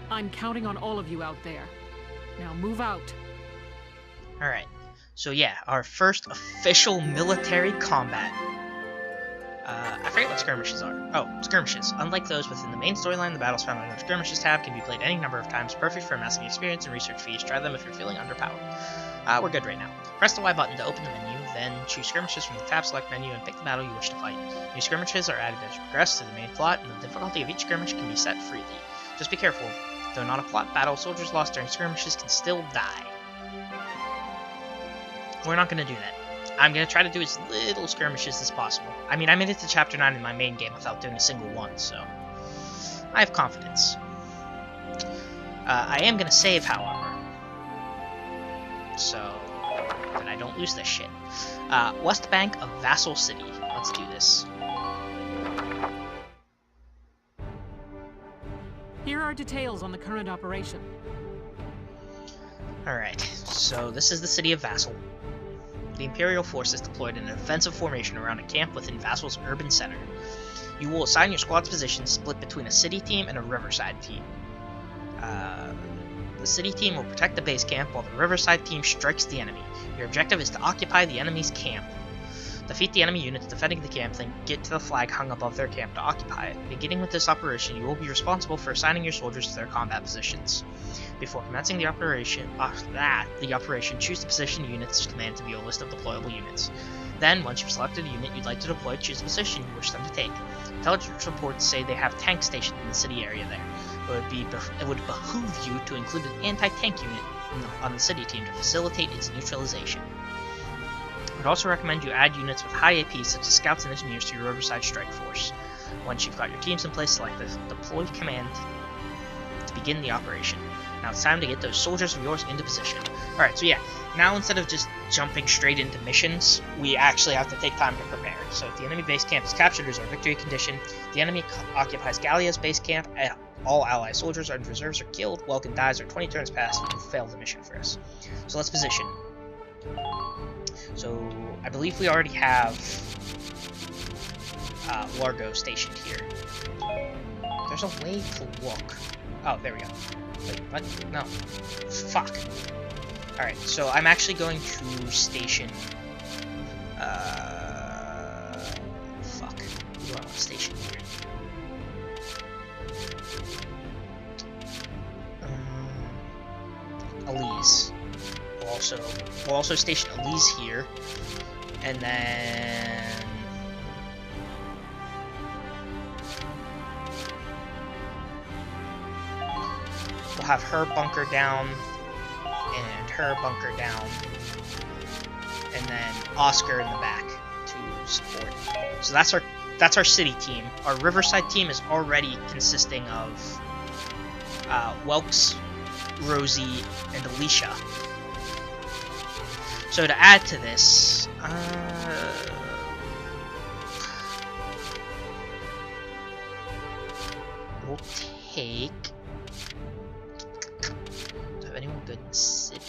I'm counting on all of you out there. Now move out. Alright. So yeah, our first official military combat. I forget what skirmishes are. Oh, skirmishes. Unlike those within the main storyline, the battles found under skirmishes tab can be played any number of times, perfect for amassing experience and research fees. Try them if you're feeling underpowered. We're good right now. Press the Y button to open the menu, then choose skirmishes from the tab select menu and pick the battle you wish to fight. New skirmishes are added as you progress to the main plot, and the difficulty of each skirmish can be set freely. Just be careful. Though not a plot battle, soldiers lost during skirmishes can still die. We're not going to do that. I'm going to try to do as little skirmishes as possible. I mean, I made it to Chapter 9 in my main game without doing a single one, so I have confidence. I am going to save, however, so that I don't lose this shit. West Bank of Vassal City. Let's do this. Here are details on the current operation. Alright, so this is the city of Vassal. The Imperial forces deployed in an offensive formation around a camp within Vassal's urban center. You will assign your squad's positions split between a city team and a riverside team. The city team will protect the base camp while the riverside team strikes the enemy. Your objective is to occupy the enemy's camp. Defeat the enemy units defending the camp, then get to the flag hung above their camp to occupy it. Beginning with this operation, you will be responsible for assigning your soldiers to their combat positions. Before commencing the operation, choose the position units command to view a list of deployable units. Then, once you've selected a unit you'd like to deploy, choose the position you wish them to take. Intelligence reports say they have tanks stationed in the city area there. It would behoove you to include an anti-tank unit on the city team to facilitate its neutralization. I would also recommend you add units with high AP such as scouts and engineers to your Riverside Strike Force. Once you've got your teams in place, select the deploy command to begin the operation. Now it's time to get those soldiers of yours into position. Alright, so yeah, now instead of just jumping straight into missions, we actually have to take time to prepare. So if the enemy base camp is captured as our victory condition, the enemy occupies Gallia's base camp, all ally soldiers and reserves are killed, Welkin dies, or 20 turns pass, and you've failed the mission for us. So let's position. So I believe we already have Largo stationed here. There's a way to look. Oh, there we go. Wait, what? No. Fuck. Alright, so I'm actually going to station... Fuck. Who do I want to station here? Elise. We'll also station Elise here. And then... we'll have her bunker down, and her bunker down, and then Oscar in the back to support. So that's our city team. Our Riverside team is already consisting of Welks, Rosie, and Alicia. So to add to this, we'll take. Do I have anyone good in city?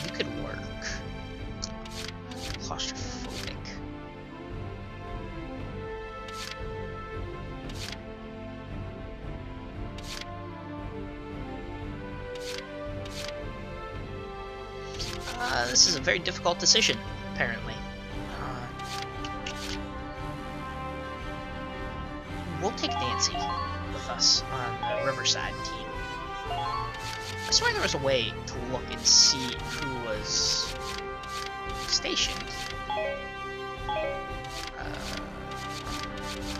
You could work. Claustrophobic. This is a very difficult decision, apparently. We'll take Nancy with us on the Riverside team. I swear there was a way to look and see who was stationed.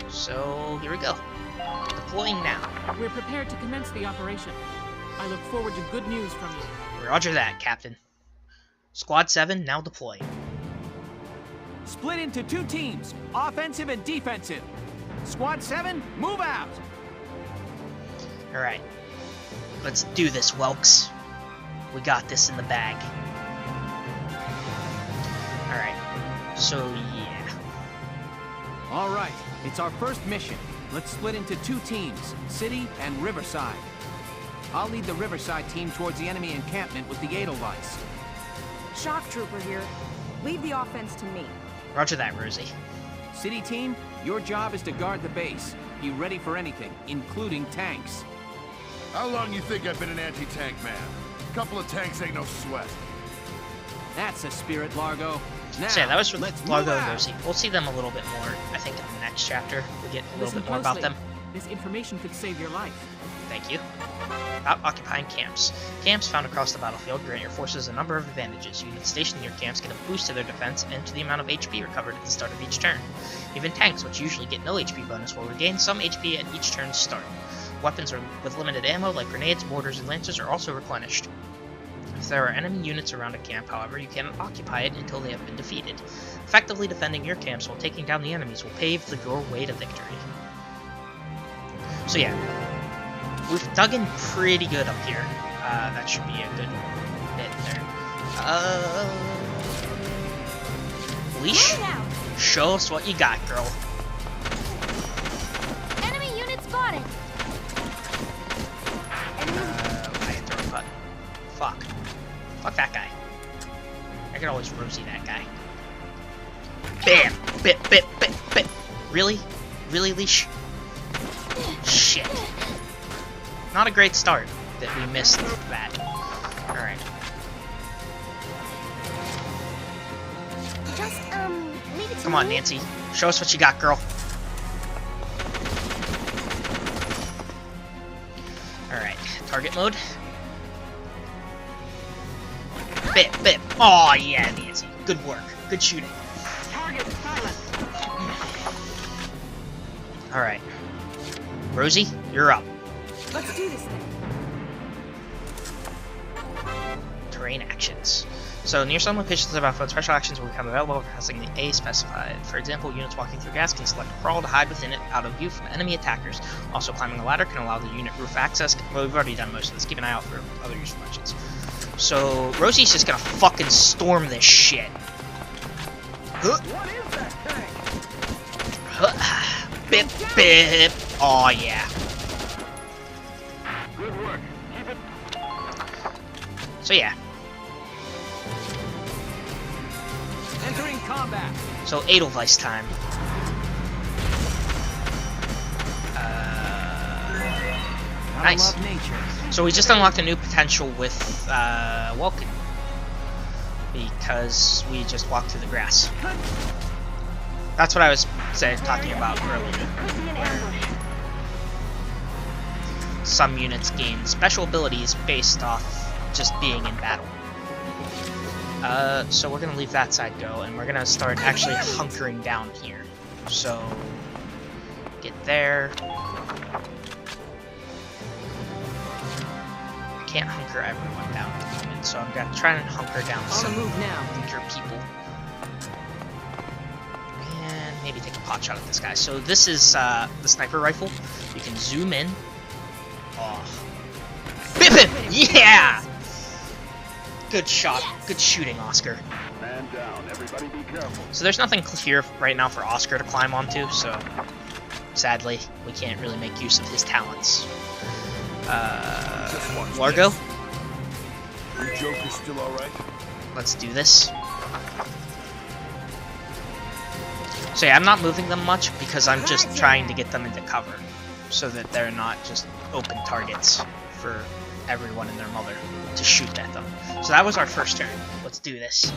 So here we go. Deploying now. We're prepared to commence the operation. I look forward to good news from you. Roger that, Captain. Squad 7 now deploying. Split into 2 teams, offensive and defensive. Squad 7, move out! Alright. Let's do this, Welks. We got this in the bag. Alright. So, yeah. Alright, it's our first mission. Let's split into 2 teams, City and Riverside. I'll lead the Riverside team towards the enemy encampment with the Edelweiss. Shock Trooper here. Leave the offense to me. Roger that, Rosie. City team, your job is to guard the base. Be ready for anything, including tanks. How long you think I've been an anti-tank man? A couple of tanks ain't no sweat. That's a spirit, Largo. Now, so yeah, that was for let's Largo move and out. Rosie. We'll see them a little bit more, I think, in the next chapter. We get a little Listen bit more about closely. them. This information could save your life. Thank you. About occupying camps. Camps found across the battlefield grant your forces a number of advantages. Units stationed near camps get a boost to their defense and to the amount of HP recovered at the start of each turn. Even tanks, which usually get no HP bonus, will regain some HP at each turn's start. Weapons with limited ammo, like grenades, mortars, and lancers, are also replenished. If there are enemy units around a camp, however, you cannot occupy it until they have been defeated. Effectively defending your camps while taking down the enemies will pave your way to victory. So yeah, we've dug in pretty good up here. That should be a good bit there. Leash, show us what you got, girl. Enemy unit spotted. I hit the wrong button. Fuck. Fuck that guy. I could always Rosie that guy. Bam! Bit. Really? Really, Leash? Shit. Not a great start that we missed that. Alright. Just, leave it to Come on, me. Nancy. Show us what you got, girl. Alright. Target mode. Bit. Aw, yeah, Nancy. Good work. Good shooting. Target silent. Alright. Rosie, you're up. Let's do this thing. Terrain actions. So, near some locations of the battlefield, special actions will become available for pressing the A specified. For example, units walking through gas can select crawl to hide within it out of view from enemy attackers. Also, climbing a ladder can allow the unit roof access. Well, we've already done most of this. Keep an eye out for other useful actions. So, Rosie's just gonna fucking storm this shit. What is that thing? Bip. Aw, yeah. Good work. Keep it. So, yeah. Entering combat. So, Edelweiss time. Nice. Love nature. So we just unlocked a new potential with Welkin. Because we just walked through the grass. That's what I was talking about earlier. some units gain special abilities based off just being in battle. So we're gonna leave that side go, and we're gonna start actually hunkering down here. So, get there. I can't hunker everyone down at the moment, so I'm gonna try and hunker down some weaker people. And maybe take a pot shot at this guy. So this is the sniper rifle. You can zoom in. Oh. Bip him! Yeah! Good shot. Good shooting, Oscar. Man down. Everybody be careful. So there's nothing here right now for Oscar to climb onto, so sadly, we can't really make use of his talents. Largo? Your joke is still alright? Let's do this. So yeah, I'm not moving them much because I'm just trying to get them into cover so that they're not just open targets for everyone and their mother to shoot at them. So that was our first turn. Let's do this.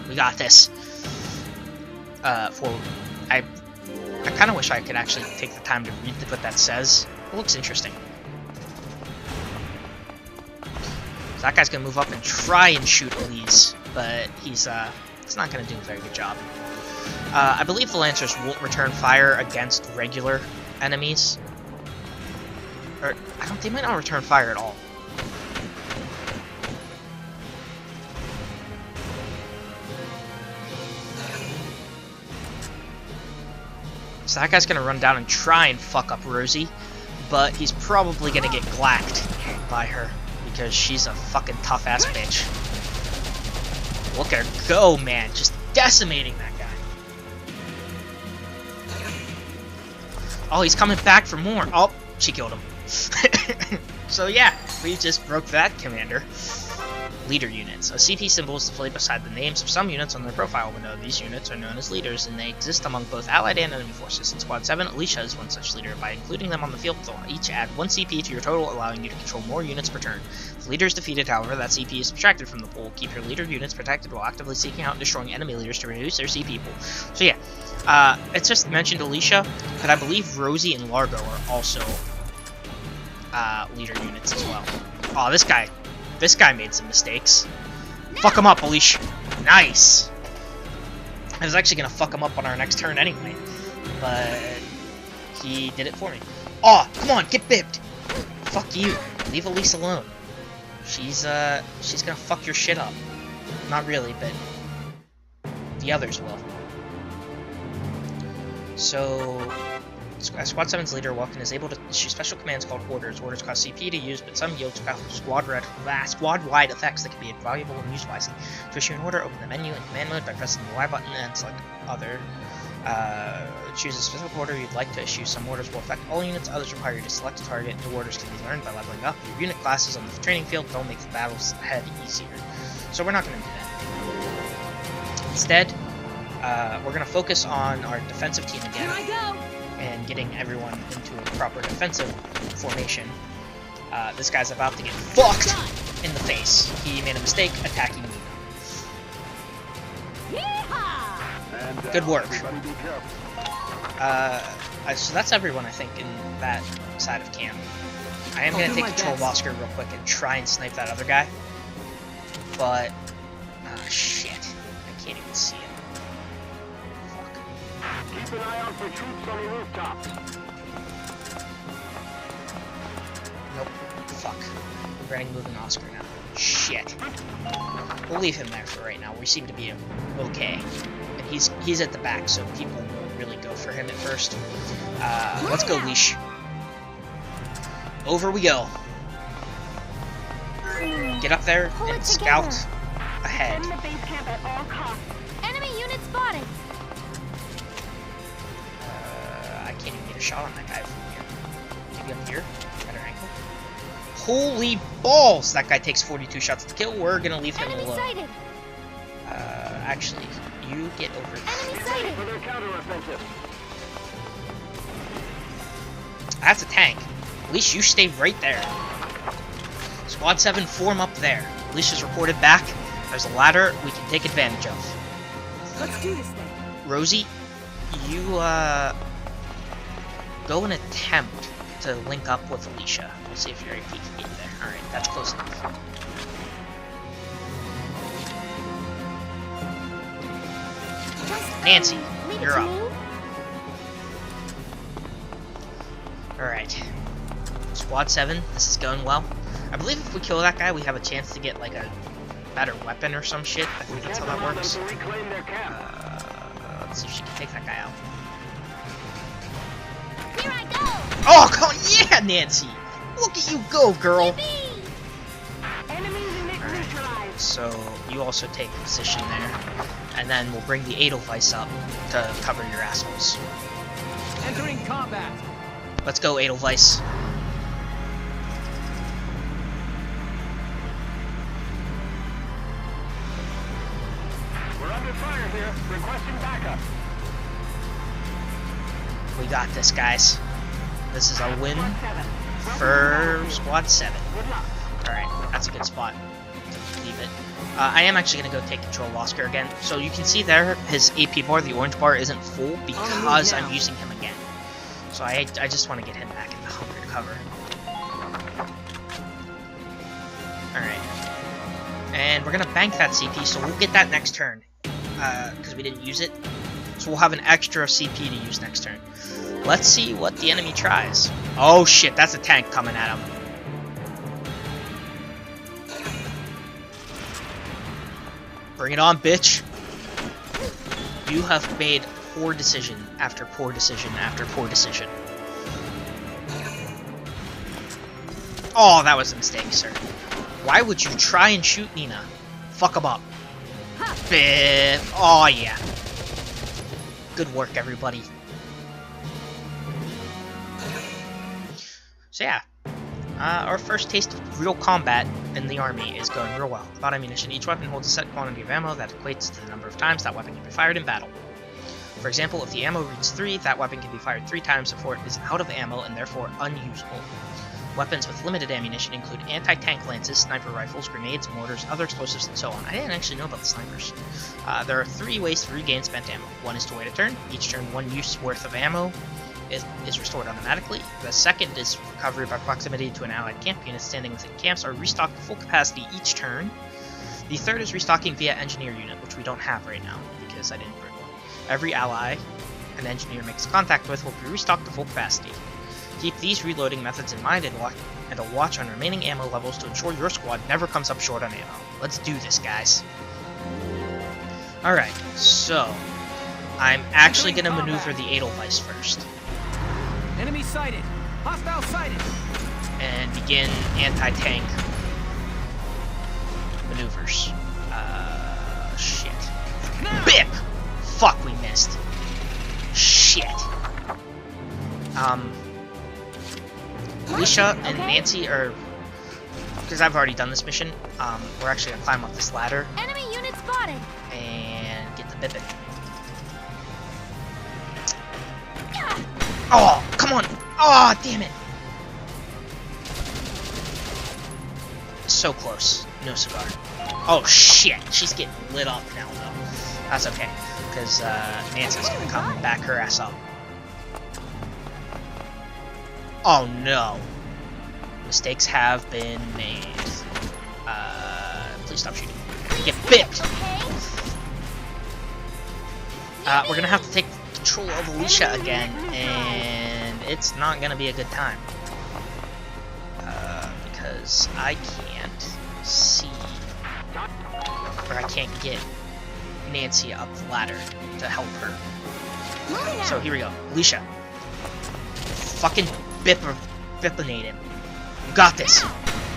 We got this. I kind of wish I could actually take the time to read what that says. It looks interesting. So that guy's gonna move up and try and shoot Elise, but he's not gonna do a very good job. I believe the Lancers won't return fire against regular enemies. Or they might not return fire at all. So that guy's gonna run down and try and fuck up Rosie, but he's probably gonna get glacked by her because she's a fucking tough ass bitch. Look at her go, man, just decimating that guy. Oh, he's coming back for more. Oh, she killed him. So yeah, we just broke that commander. Leader units. A CP symbol is displayed beside the names of some units on their profile window. These units are known as leaders, and they exist among both allied and enemy forces. In Squad 7, Alicia is one such leader. By including them on the field, they'll each add 1 CP to your total, allowing you to control more units per turn. If the leader is defeated, however, that CP is subtracted from the pool. Keep your leader units protected while actively seeking out and destroying enemy leaders to reduce their CP pool. So yeah, it's just mentioned Alicia, but I believe Rosie and Largo are also leader units as well. Oh, this guy made some mistakes. Fuck him up, Alicia. Nice. I was actually gonna fuck him up on our next turn anyway, but he did it for me. Oh, come on, get bipped. Fuck you. Leave Elise alone. She's gonna fuck your shit up. Not really, but the others will. So, Squad 7's leader, Welkin, is able to issue special commands called orders. Orders cost CP to use, but some yield squad-wide effects that can be valuable when used wisely. To issue an order, open the menu in command mode by pressing the Y button and select Other. Choose a specific order you'd like to issue. Some orders will affect all units, others require you to select a target. New orders can be learned by leveling up. Your unit classes on the training field don't make the battles ahead easier. So we're not going to do that. Instead, we're going to focus on our defensive team again. Here I go. And getting everyone into a proper defensive formation. This guy's about to get fucked in the face. He made a mistake attacking me. Good work. So that's everyone, I think, in that side of camp. I am going to take control of Oscar real quick and try and snipe that other guy. But, shit. I can't even see it. Keep an eye out for troops on the rooftop. Nope. Fuck. I'm regretting moving Oscar now. Shit. We'll leave him there for right now. We seem to be okay. And he's at the back, so people won't really go for him at first. Let's go, Leash. Over we go. Get up there and scout ahead. Defend the base camp at all costs. Enemy unit spotted. I can't even get a shot on that guy from here. Maybe up here? Better angle. Holy balls! That guy takes 42 shots to kill. We're gonna leave him alone. Sighted. Actually, you get over there. For their counteroffensive. That's a tank. At least you stay right there. Squad 7, form up there. Alicia's reported back. There's a ladder we can take advantage of. Let's do this thing. Rosie, you, go and attempt to link up with Alicia. We'll see if your AP can get there. Alright, that's close enough. Nancy, you're up. Alright. Squad 7, this is going well. I believe if we kill that guy, we have a chance to get like a better weapon or some shit. I think that's how that works. Let's see if she can take that guy out. Here I go! Oh, come on! Yeah, Nancy! Look at you go, girl! Alright, so you also take a position there. And then we'll bring the Edelweiss up to cover your assholes. Entering combat! Let's go, Edelweiss. We're under fire here. Requesting backup. We got this, guys. This is a win for Squad 7. Alright, that's a good spot to leave it. I am actually going to go take control of Oscar again. So you can see there, his AP bar, the orange bar, isn't full because I'm using him again. So I just want to get him back in the hunger cover. Alright. And we're going to bank that CP, so we'll get that next turn. Because we didn't use it. So we'll have an extra CP to use next turn. Let's see what the enemy tries. Oh shit, that's a tank coming at him. Bring it on, bitch. You have made poor decision after poor decision after poor decision. Oh, that was a mistake, sir. Why would you try and shoot Nina? Fuck him up. Oh, yeah. Good work, everybody. So, yeah. Our first taste of real combat in the army is going real well. About ammunition, each weapon holds a set quantity of ammo that equates to the number of times that weapon can be fired in battle. For example, if the ammo reads 3, that weapon can be fired 3 times before it is out of ammo and therefore unusable. Weapons with limited ammunition include anti-tank lances, sniper rifles, grenades, mortars, other explosives, and so on. I didn't actually know about the snipers. There are 3 ways to regain spent ammo. One is to wait a turn. Each turn, 1 use worth of ammo is restored automatically. The second is recovery by proximity to an allied camp. Units standing within camps are restocked to full capacity each turn. The third is restocking via engineer unit, which we don't have right now because I didn't bring one. Every ally an engineer makes contact with will be restocked to full capacity. Keep these reloading methods in mind and a watch on remaining ammo levels to ensure your squad never comes up short on ammo. Let's do this, guys. Alright, so I'm actually going to maneuver the Edelweiss first. Enemy sighted! Hostile sighted! And begin anti-tank maneuvers. Shit. Bip! Fuck, we missed. Shit. Alicia and Nancy are... Because I've already done this mission, we're actually going to climb up this ladder. Enemy unit spotted! And get the bippin'. Oh, come on! Oh, damn it! So close. No cigar. Oh, shit! She's getting lit up now, though. That's okay, because Nancy's gonna come and back her ass up. Oh, no. Mistakes have been made. Please stop shooting. Get bipped! We're gonna have to take control of Alicia again, and it's not gonna be a good time. Because I can't see, or I can't get Nancy up the ladder to help her. So here we go. Alicia. Fucking bippinate him. You got this.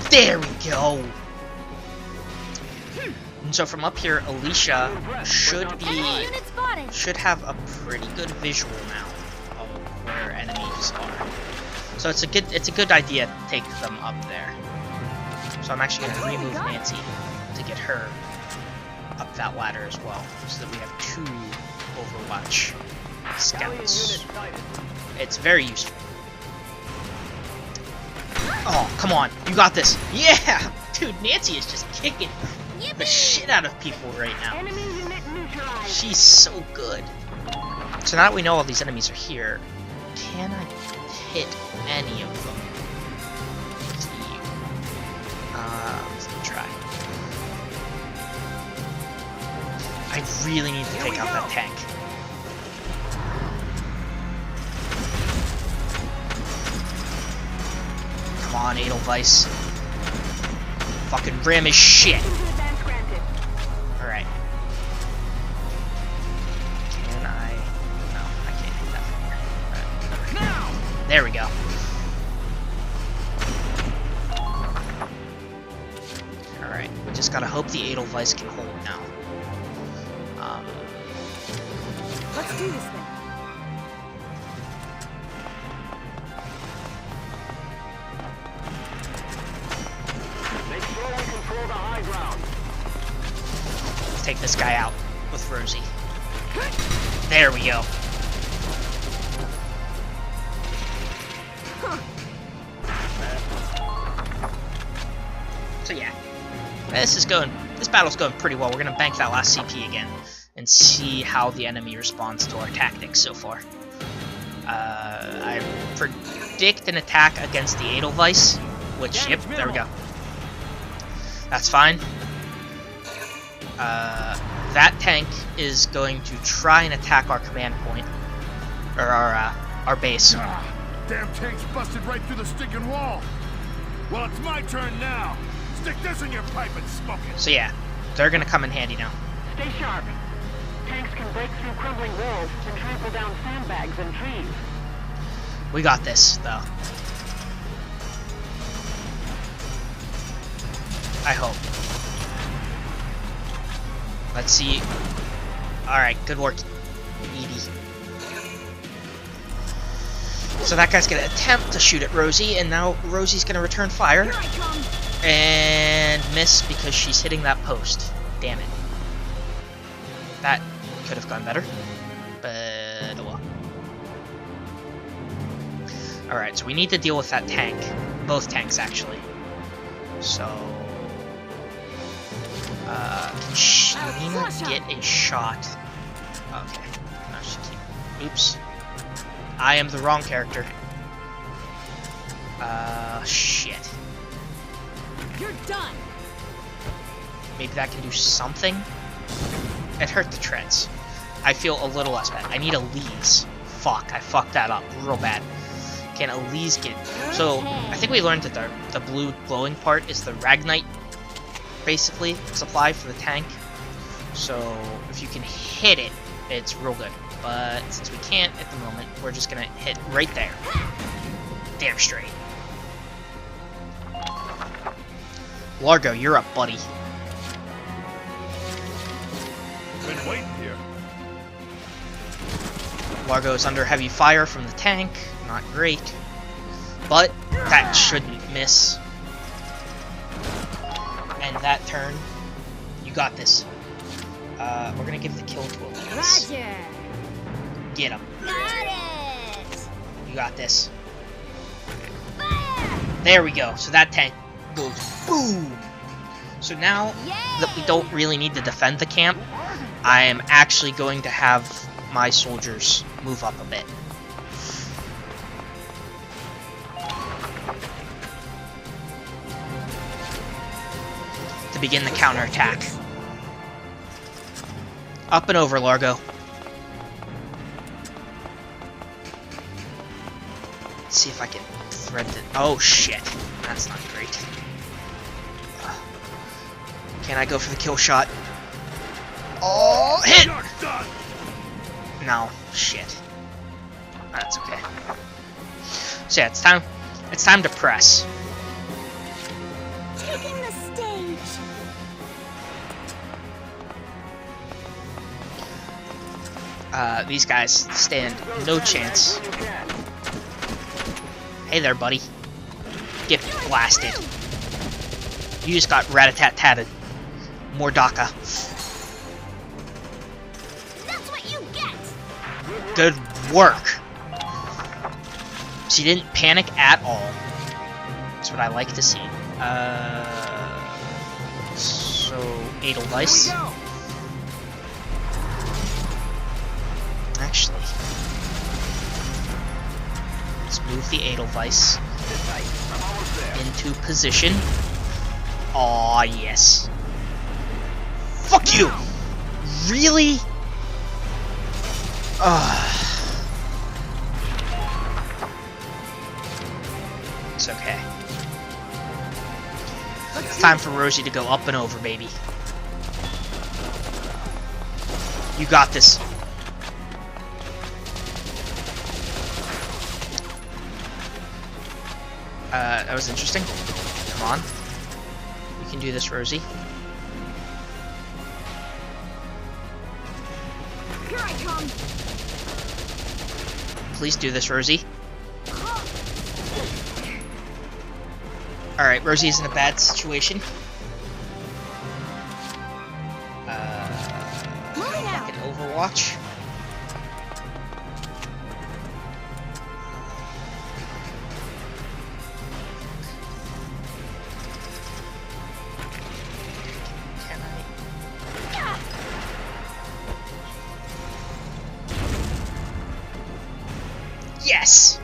There we go. And so from up here, Alicia should have a pretty good visual now of where enemies are. So it's a good idea to take them up there. So I'm actually going to remove Nancy to get her up that ladder as well, so that we have 2 Overwatch scouts. It's very useful. Oh, come on. You got this. Yeah! Dude, Nancy is just kicking the shit out of people right now. She's so good. So now that we know all these enemies are here, can I hit any of them. Let's try. I really need to take out that tank. Come on, Edelweiss. Fucking ram his shit. Alright. Can I? No, I can't hit that from here. Right. There we go. Alright, we just gotta hope the Edelweiss can hold now. Let's do this thing. They slowly control the high ground. Let's take this guy out with Rosie. There we go. So yeah, this battle's going pretty well. We're gonna bank that last CP again and see how the enemy responds to our tactics so far. I predict an attack against the Edelweiss, which, yep, there we go. That's fine. That tank is going to try and attack our command point, or our base. Damn tank's busted right through the stinking wall. Well, it's my turn now. Stick this in your pipe and smoke it. So yeah, they're gonna come in handy now. Stay sharp. Tanks can break through crumbling walls and trample down sandbags and trees. We got this, though. I hope. Let's see. Alright, good work, Edie. So that guy's gonna attempt to shoot at Rosie, and now Rosie's gonna return fire. And miss because she's hitting that post. Damn it. That could have gone better, but oh well. Alright, so we need to deal with that tank. Both tanks, actually. So... can Nina get a shot? Okay. No, she can't. Oops. I am the wrong character. Shit. You're done! Maybe that can do something? It hurt the treads. I feel a little less bad. I need Elise. Fuck, I fucked that up real bad. Can Elise get... So, I think we learned that the blue glowing part is the Ragnite, basically, supply for the tank. So, if you can hit it, it's real good. But since we can't at the moment, we're just gonna hit right there. Damn straight. Largo, you're up, buddy. Been waiting here. Largo is under heavy fire from the tank. Not great. But that shouldn't miss. And that turn, you got this. We're gonna give the kill to Elise. Roger. Get him. Got it. You got this. Fire. There we go. So that tank goes boom. So now that we don't really need to defend the camp, I am actually going to have my soldiers move up a bit. To begin the counterattack. Up and over, Largo. Let's see if I can thread it. Oh shit. That's not great. Can I go for the kill shot? Oh, hit! No, shit. That's okay. So yeah, it's time to press. Taking the stage. These guys stand no chance. Hey there, buddy. Get blasted. You just got rat-a-tat-tatted. More DACA. That's what you get. Good work. She didn't panic at all. That's what I like to see. So Edelweiss. Actually, let's move the Edelweiss into position. Aw, yes. Fuck you! Really? It's okay. It's time for Rosie to go up and over, baby. You got this. That was interesting. Come on. You can do this, Rosie. Here I come. Please do this, Rosie. Alright, Rosie is in a bad situation. Back in Overwatch. Yes!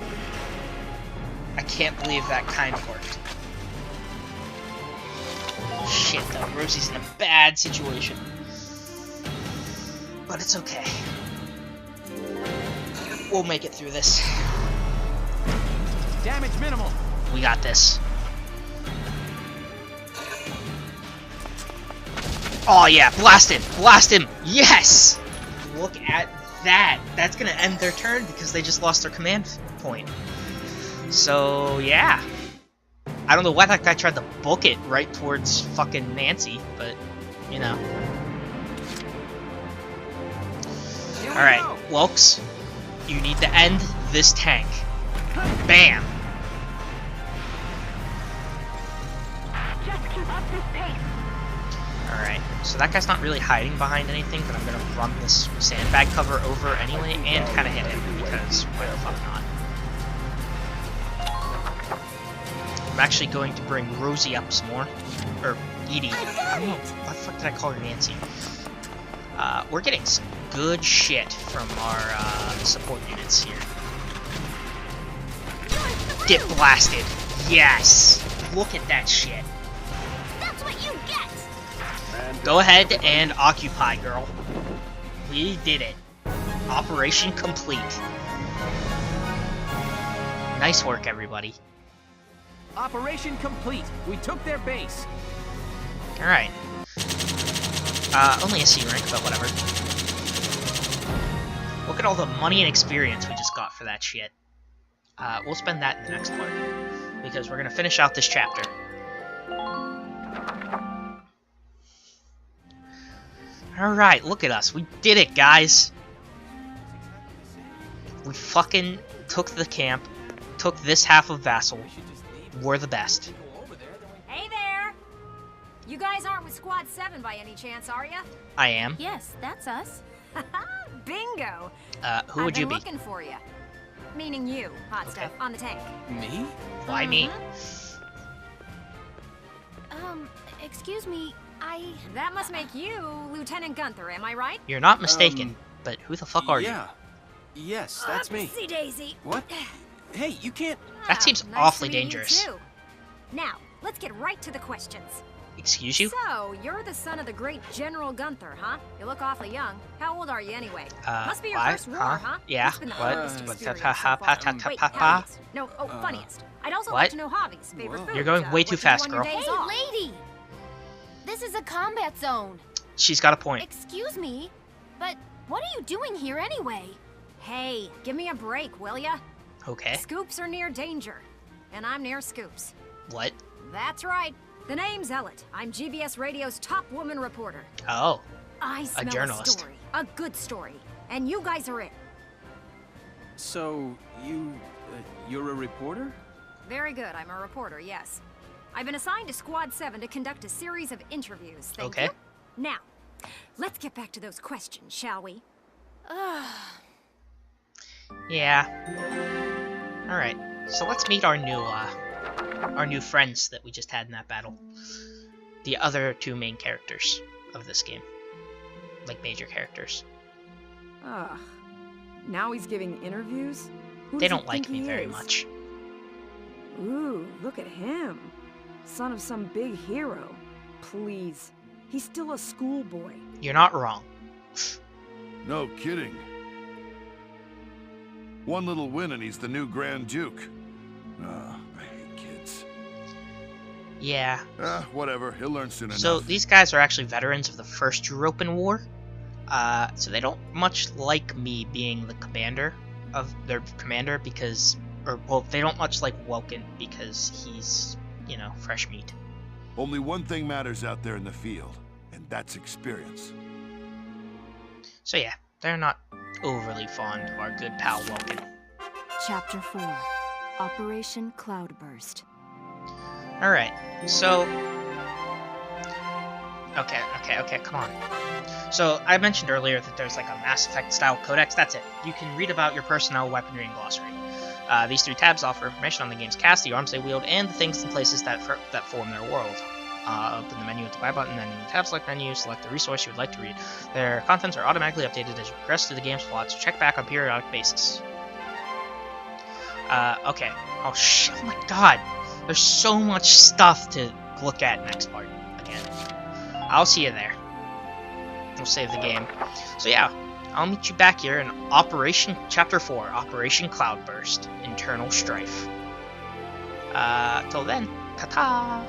I can't believe that kind of worked. Shit, though. Rosie's in a bad situation. But it's okay. We'll make it through this. Damage minimal. We got this. Oh yeah, blast him! Blast him! Yes! Look at that. That's gonna end their turn because they just lost their command point. So, yeah. I don't know why that guy tried to book it right towards fucking Nancy, but, you know. Alright, Welks, you need to end this tank. Bam! Just keep up this pace. Alright, so that guy's not really hiding behind anything, but I'm gonna run this sandbag cover over anyway and kind of hit him, because why the fuck not? I'm actually going to bring Rosie up some more. Or Edie. I don't know. Why the fuck did I call her Nancy? We're getting some good shit from our support units here. Get blasted. Yes! Look at that shit. That's what you get! Go ahead and occupy, girl. We did it. Operation complete. Nice work, everybody. Operation complete. We took their base. Alright. Only a C rank, but whatever. Look at all the money and experience we just got for that shit. We'll spend that in the next part, because we're gonna finish out this chapter. Alright, look at us. We did it, guys! We fucking took the camp, took this half of Vassal. We're the best. Hey there! You guys aren't with Squad 7 by any chance, are ya? I am. Yes, that's us. Bingo! Who would you be? I've been looking for you. Meaning you, hot stuff, on the tank. Me? Why me? Excuse me, That must make you Lieutenant Gunther, am I right? You're not mistaken, but who the fuck are you? Yes, that's me. Upsy daisy. What? Hey, you can't... That seems Nice awfully to meet you dangerous. too. Now, let's get right to the questions. Excuse you? So, you're the son of the great General Gunther, huh? You look awfully young. How old are you anyway? Must be your why? first war, huh? Yeah. What's been the What? hardest What's experience that? so far? Wait, happiest. No, funniest. I'd also like What? to know hobbies, favorite foods. You're going way too what you do fast, on your girl. days Hey, off. lady! This is a combat zone. She's got a point. Excuse me, but what are you doing here anyway? Hey, give me a break, will ya? Okay. Scoops are near danger, and I'm near Scoops. What? That's right. The name's Ellet. I'm GBS Radio's top woman reporter. Oh. I smell journalist. story. A good story. And you guys are it. So, you're a reporter? Very good. I'm a reporter, yes. I've been assigned to Squad 7 to conduct a series of interviews. Thank Okay. you. Now, let's get back to those questions, shall we? Yeah. Alright. So let's meet our new friends that we just had in that battle. The other two main characters of this game. Like major characters. Ugh. Now he's giving interviews? They don't like me very much. Ooh, look at him. Son of some big hero. Please. He's still a schoolboy. You're not wrong. No kidding. One little win and he's the new Grand Duke. I hate kids. Yeah. Whatever. He'll learn soon enough. So these guys are actually veterans of the First European War. So they don't much like me being the commander of their commander because, they don't much like Welkin because he's, you know, fresh meat. Only one thing matters out there in the field, and that's experience. So yeah, they're not overly fond of our good pal Welkin. Chapter 4, Operation Cloudburst. Alright, so... Okay, come on. So, I mentioned earlier that there's like a Mass Effect style codex. That's it. You can read about your personnel, weaponry, and glossary. These 3 tabs offer information on the game's cast, the arms they wield, and the things and places that form their world. Open the menu with the buy button, then in the tab select menu, select the resource you would like to read. Their contents are automatically updated as you progress through the game's plot, so check back on a periodic basis. Okay. Oh my god! There's so much stuff to look at next part again. I'll see you there. We'll save the game. So yeah, I'll meet you back here in Chapter 4, Operation Cloudburst, Internal Strife. Till then, ta-ta!